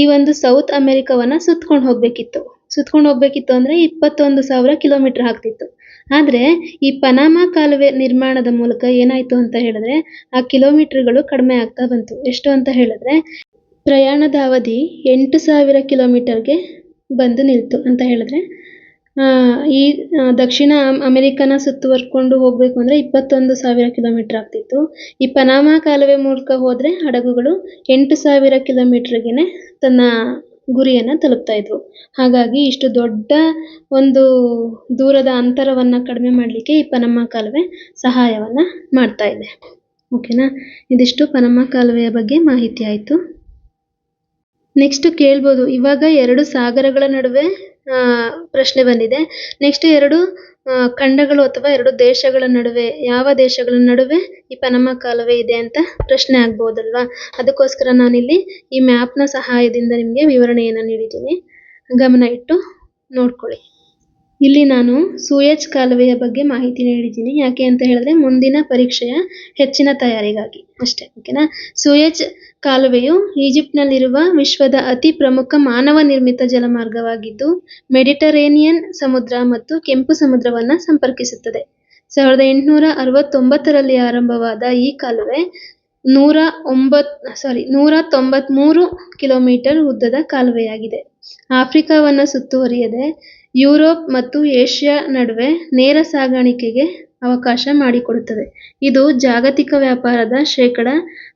ಈ ಒಂದು ಸೌತ್ ಅಮೆರಿಕವನ್ನು ಸುತ್ಕೊಂಡು ಹೋಗ್ಬೇಕಿತ್ತು ಅಂದರೆ 21,000 ಕಿಲೋಮೀಟರ್ ಆಗ್ತಿತ್ತು. ಆದರೆ ಈ ಪನಾಮ ಕಾಲುವೆ ನಿರ್ಮಾಣದ ಮೂಲಕ ಏನಾಯಿತು ಅಂತ ಹೇಳಿದ್ರೆ ಆ ಕಿಲೋಮೀಟರ್ಗಳು ಕಡಿಮೆ ಆಗ್ತಾ ಬಂತು. ಎಷ್ಟು ಅಂತ ಹೇಳಿದ್ರೆ ಪ್ರಯಾಣದ ಅವಧಿ 8,000 ಕಿಲೋಮೀಟರ್ಗೆ ಬಂದು ನಿಲ್ತು ಅಂತ ಹೇಳಿದ್ರೆ ಈ ದಕ್ಷಿಣ ಅಮೆರಿಕನ ಸುತ್ತುವರ್ಕೊಂಡು ಹೋಗಬೇಕು ಅಂದರೆ 21,000 ಕಿಲೋಮೀಟರ್ ಆಗ್ತಿತ್ತು. ಈ ಪನಾಮ ಕಾಲುವೆ ಮೂಲಕ ಹೋದರೆ ಹಡಗುಗಳು 8,000 ಕಿಲೋಮೀಟರ್ಗೆ ತನ್ನ ಗುರಿಯನ್ನು ತಲುಪ್ತಾ ಇದ್ವು. ಹಾಗಾಗಿ ಇಷ್ಟು ದೊಡ್ಡ ಒಂದು ದೂರದ ಅಂತರವನ್ನು ಕಡಿಮೆ ಮಾಡಲಿಕ್ಕೆ ಈ ಪನಾಮ ಕಾಲುವೆ ಸಹಾಯವನ್ನು ಮಾಡ್ತಾ ಇದೆ. ಓಕೆನಾ? ಇದಿಷ್ಟು ಪನಾಮ ಕಾಲುವೆಯ ಬಗ್ಗೆ ಮಾಹಿತಿ ಆಯಿತು. ನೆಕ್ಸ್ಟ್ ಕೇಳ್ಬೋದು, ಇವಾಗ 2 ಸಾಗರಗಳ ನಡುವೆ ಪ್ರಶ್ನೆ ಬಂದಿದೆ. ನೆಕ್ಸ್ಟ್ 2 ಖಂಡಗಳು ಅಥವಾ 2 ದೇಶಗಳ ನಡುವೆ ಯಾವ ದೇಶಗಳ ನಡುವೆ ಈ ಪನಾಮ ಕಾಲುವೆ ಇದೆ ಅಂತ ಪ್ರಶ್ನೆ ಆಗ್ಬೋದಲ್ವಾ? ಅದಕ್ಕೋಸ್ಕರ ನಾನಿಲ್ಲಿ ಈ ಮ್ಯಾಪ್ನ ಸಹಾಯದಿಂದ ನಿಮಗೆ ವಿವರಣೆಯನ್ನು ನೀಡಿದ್ದೀನಿ. ಗಮನ ಇಟ್ಟು ನೋಡ್ಕೊಳ್ಳಿ. ಇಲ್ಲಿ ನಾನು ಸೂಯೆಜ್ ಕಾಲುವೆಯ ಬಗ್ಗೆ ಮಾಹಿತಿ ನೀಡಿದ್ದೀನಿ. ಯಾಕೆ ಅಂತ ಹೇಳಿದ್ರೆ ಮುಂದಿನ ಪರೀಕ್ಷೆಯ ಹೆಚ್ಚಿನ ತಯಾರಿಗಾಗಿ ಅಷ್ಟೇ. ಓಕೆನಾ? ಸೂಯೆಜ್ ಕಾಲುವೆಯು ಈಜಿಪ್ಟ್ನಲ್ಲಿರುವ ವಿಶ್ವದ ಅತಿ ಪ್ರಮುಖ ಮಾನವ ನಿರ್ಮಿತ ಜಲಮಾರ್ಗವಾಗಿದ್ದು ಮೆಡಿಟರೇನಿಯನ್ ಸಮುದ್ರ ಮತ್ತು ಕೆಂಪು ಸಮುದ್ರವನ್ನು ಸಂಪರ್ಕಿಸುತ್ತದೆ. 1869ರಲ್ಲಿ ಆರಂಭವಾದ ಈ ಕಾಲುವೆ 193 ಕಿಲೋಮೀಟರ್ ಉದ್ದದ ಕಾಲುವೆಯಾಗಿದೆ. ಆಫ್ರಿಕಾವನ್ನು ಸುತ್ತುವರಿಯದೆ ಯುರೋಪ್ ಮತ್ತು ಏಷ್ಯಾ ನಡುವೆ ನೇರ ಸಾಗಾಣಿಕೆಗೆ ಅವಕಾಶ ಮಾಡಿಕೊಡುತ್ತದೆ. ಇದು ಜಾಗತಿಕ ವ್ಯಾಪಾರದ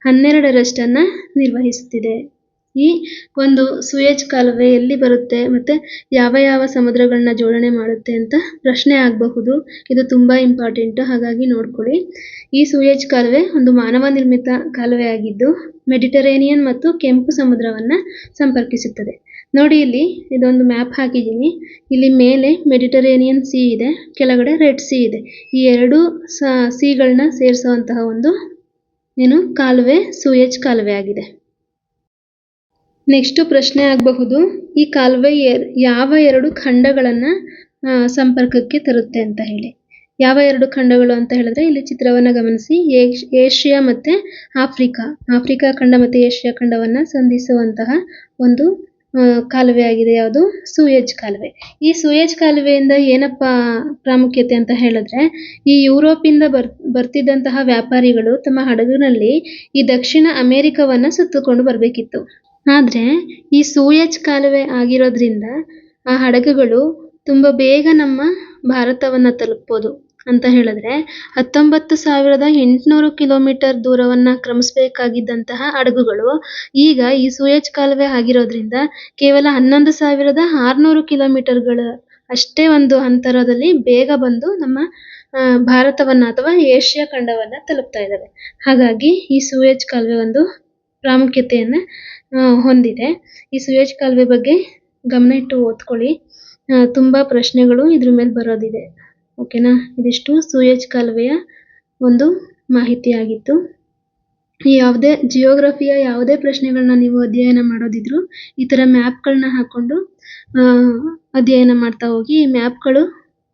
12% ನಿರ್ವಹಿಸುತ್ತಿದೆ. ಈ ಒಂದು ಸೂಯೆಜ್ ಕಾಲುವೆ ಎಲ್ಲಿ ಬರುತ್ತೆ ಮತ್ತು ಯಾವ ಸಮುದ್ರಗಳನ್ನ ಜೋಡಣೆ ಮಾಡುತ್ತೆ ಅಂತ ಪ್ರಶ್ನೆ ಆಗಬಹುದು. ಇದು ತುಂಬ ಇಂಪಾರ್ಟೆಂಟ್, ಹಾಗಾಗಿ ನೋಡ್ಕೊಳ್ಳಿ. ಈ ಸೂಯೆಜ್ ಕಾಲುವೆ ಒಂದು ಮಾನವ ನಿರ್ಮಿತ ಕಾಲುವೆ ಆಗಿದ್ದು ಮೆಡಿಟರೇನಿಯನ್ ಮತ್ತು ಕೆಂಪು ಸಮುದ್ರವನ್ನು ಸಂಪರ್ಕಿಸುತ್ತದೆ. ನೋಡಿ ಇಲ್ಲಿ ಇದೊಂದು ಮ್ಯಾಪ್ ಹಾಕಿದ್ದೀನಿ. ಇಲ್ಲಿ ಮೇಲೆ ಮೆಡಿಟರೇನಿಯನ್ ಸಿ ಇದೆ, ಕೆಳಗಡೆ ರೆಡ್ ಸಿ ಇದೆ. ಈ 2 ಸಿಗಳನ್ನ ಸೇರಿಸುವಂತಹ ಒಂದು ಕಾಲುವೆ ಸೂಯೆಜ್ ಕಾಲುವೆ ಆಗಿದೆ. ನೆಕ್ಸ್ಟ್ ಪ್ರಶ್ನೆ ಆಗಬಹುದು, ಈ ಕಾಲುವೆ ಯಾವ 2 ಖಂಡಗಳನ್ನು ಸಂಪರ್ಕಕ್ಕೆ ತರುತ್ತೆ ಅಂತ ಹೇಳಿ. ಯಾವ 2 ಖಂಡಗಳು ಅಂತ ಹೇಳಿದ್ರೆ ಇಲ್ಲಿ ಚಿತ್ರವನ್ನು ಗಮನಿಸಿ. ಏಷ್ಯಾ ಮತ್ತು ಆಫ್ರಿಕಾ ಖಂಡ ಮತ್ತು ಏಷ್ಯಾ ಖಂಡವನ್ನು ಸಂಧಿಸುವಂತಹ ಒಂದು ಕಾಲುವೆ ಆಗಿದೆ. ಯಾವುದು? ಸೂಯೆಜ್ ಕಾಲುವೆ. ಈ ಸೂಯೆಜ್ ಕಾಲುವೆಯಿಂದ ಏನಪ್ಪ ಪ್ರಾಮುಖ್ಯತೆ ಅಂತ ಹೇಳಿದ್ರೆ ಈ ಯುರೋಪಿಂದ ಬರ್ತಿದ್ದಂತಹ ವ್ಯಾಪಾರಿಗಳು ತಮ್ಮ ಹಡಗಿನಲ್ಲಿ ಈ ದಕ್ಷಿಣ ಅಮೆರಿಕವನ್ನು ಸುತ್ತಕೊಂಡು ಬರಬೇಕಿತ್ತು. ಆದರೆ ಈ ಸೂಯಜ್ ಕಾಲುವೆ ಆಗಿರೋದ್ರಿಂದ ಆ ಹಡಗುಗಳು ತುಂಬ ಬೇಗ ನಮ್ಮ ಭಾರತವನ್ನು ತಲುಪ್ಬೋದು ಅಂತ ಹೇಳಿದ್ರೆ 19,800 ಕಿಲೋಮೀಟರ್ ದೂರವನ್ನು ಕ್ರಮಿಸಬೇಕಾಗಿದ್ದಂತಹ ಹಡಗುಗಳು ಈಗ ಈ ಸೂಯಜ್ ಕಾಲುವೆ ಆಗಿರೋದ್ರಿಂದ ಕೇವಲ 11,600 ಕಿಲೋಮೀಟರ್ಗಳ ಅಷ್ಟೇ ಒಂದು ಅಂತರದಲ್ಲಿ ಬೇಗ ಬಂದು ನಮ್ಮ ಭಾರತವನ್ನು ಅಥವಾ ಏಷ್ಯಾ ಖಂಡವನ್ನು ತಲುಪ್ತಾ ಇದ್ದಾವೆ. ಹಾಗಾಗಿ ಈ ಸೂಯಜ್ ಕಾಲುವೆ ಒಂದು ಪ್ರಾಮುಖ್ಯತೆಯನ್ನು ಹೊಂದಿದೆ. ಈ ಸೂಯಜ್ ಕಾಲುವೆ ಬಗ್ಗೆ ಗಮನ ಇಟ್ಟು ಓದ್ಕೊಳ್ಳಿ. ತುಂಬ ಪ್ರಶ್ನೆಗಳು ಇದ್ರ ಮೇಲೆ ಬರೋದಿದೆ. ಓಕೆನಾ? ಇದಿಷ್ಟು ಸೂಯಜ್ ಕಾಲುವೆಯ ಒಂದು ಮಾಹಿತಿಯಾಗಿತ್ತು. ಯಾವುದೇ ಜಿಯೋಗ್ರಫಿಯ ಯಾವುದೇ ಪ್ರಶ್ನೆಗಳನ್ನ ನೀವು ಅಧ್ಯಯನ ಮಾಡೋದಿದ್ರು ಈ ಥರ ಮ್ಯಾಪ್ಗಳನ್ನ ಹಾಕ್ಕೊಂಡು ಅಧ್ಯಯನ ಮಾಡ್ತಾ ಹೋಗಿ. ಈ ಮ್ಯಾಪ್ಗಳು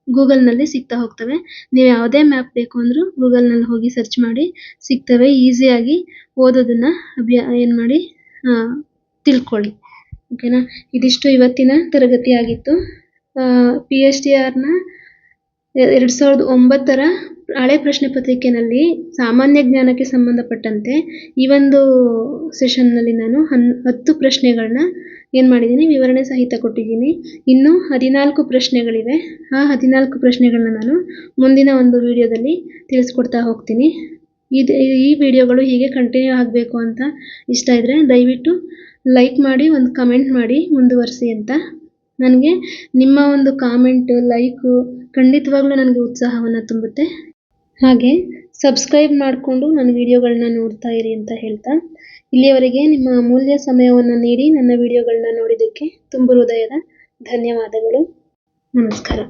ಗೂಗಲ್ನಲ್ಲಿ ಸಿಗ್ತಾ ಹೋಗ್ತವೆ. ನೀವು ಯಾವುದೇ ಮ್ಯಾಪ್ ಬೇಕು ಅಂದರೂ ಗೂಗಲ್ನಲ್ಲಿ ಹೋಗಿ ಸರ್ಚ್ ಮಾಡಿ ಸಿಗ್ತವೆ. ಈಸಿಯಾಗಿ ಓದೋದನ್ನು ಏನು ಮಾಡಿ ತಿಳ್ಕೊಳ್ಳಿ. ಓಕೆನಾ? ಇದಿಷ್ಟು ಇವತ್ತಿನ ತರಗತಿ ಆಗಿತ್ತು. PSTRನ 2009ರ ಹಳೆ ಪ್ರಶ್ನೆ ಪತ್ರಿಕೆಯಲ್ಲಿ ಸಾಮಾನ್ಯ ಜ್ಞಾನಕ್ಕೆ ಸಂಬಂಧಪಟ್ಟಂತೆ ಈ ಒಂದು ಸೆಷನ್ನಲ್ಲಿ ನಾನು 10 ಪ್ರಶ್ನೆಗಳನ್ನ ಏನು ಮಾಡಿದ್ದೀನಿ, ವಿವರಣೆ ಸಹಿತ ಕೊಟ್ಟಿದ್ದೀನಿ. ಇನ್ನೂ 14 ಪ್ರಶ್ನೆಗಳಿವೆ. ಆ 14 ಪ್ರಶ್ನೆಗಳನ್ನ ನಾನು ಮುಂದಿನ ಒಂದು ವಿಡಿಯೋದಲ್ಲಿ ತಿಳಿಸ್ಕೊಡ್ತಾ ಹೋಗ್ತೀನಿ. ಈ ವಿಡಿಯೋಗಳು ಹೀಗೆ ಕಂಟಿನ್ಯೂ ಆಗಬೇಕು ಅಂತ ಇಷ್ಟ ಇದ್ದರೆ ದಯವಿಟ್ಟು ಲೈಕ್ ಮಾಡಿ, ಒಂದು ಕಮೆಂಟ್ ಮಾಡಿ ಮುಂದುವರಿಸಿ ಅಂತ. ನನಗೆ ನಿಮ್ಮ ಒಂದು ಕಾಮೆಂಟು, ಲೈಕು ಖಂಡಿತವಾಗ್ಲೂ ನನಗೆ ಉತ್ಸಾಹವನ್ನು ತುಂಬುತ್ತೆ. ಹಾಗೆ ಸಬ್ಸ್ಕ್ರೈಬ್ ಮಾಡಿಕೊಂಡು ನನ್ನ ವಿಡಿಯೋಗಳನ್ನ ನೋಡ್ತಾ ಇರಿ ಅಂತ ಹೇಳ್ತಾ, ಇಲ್ಲಿಯವರೆಗೆ ನಿಮ್ಮ ಅಮೂಲ್ಯ ಸಮಯವನ್ನು ನೀಡಿ ನನ್ನ ವಿಡಿಯೋಗಳನ್ನ ನೋಡಿದ್ದಕ್ಕೆ ತುಂಬ ಹೃದಯದ ಧನ್ಯವಾದಗಳು. ನಮಸ್ಕಾರ.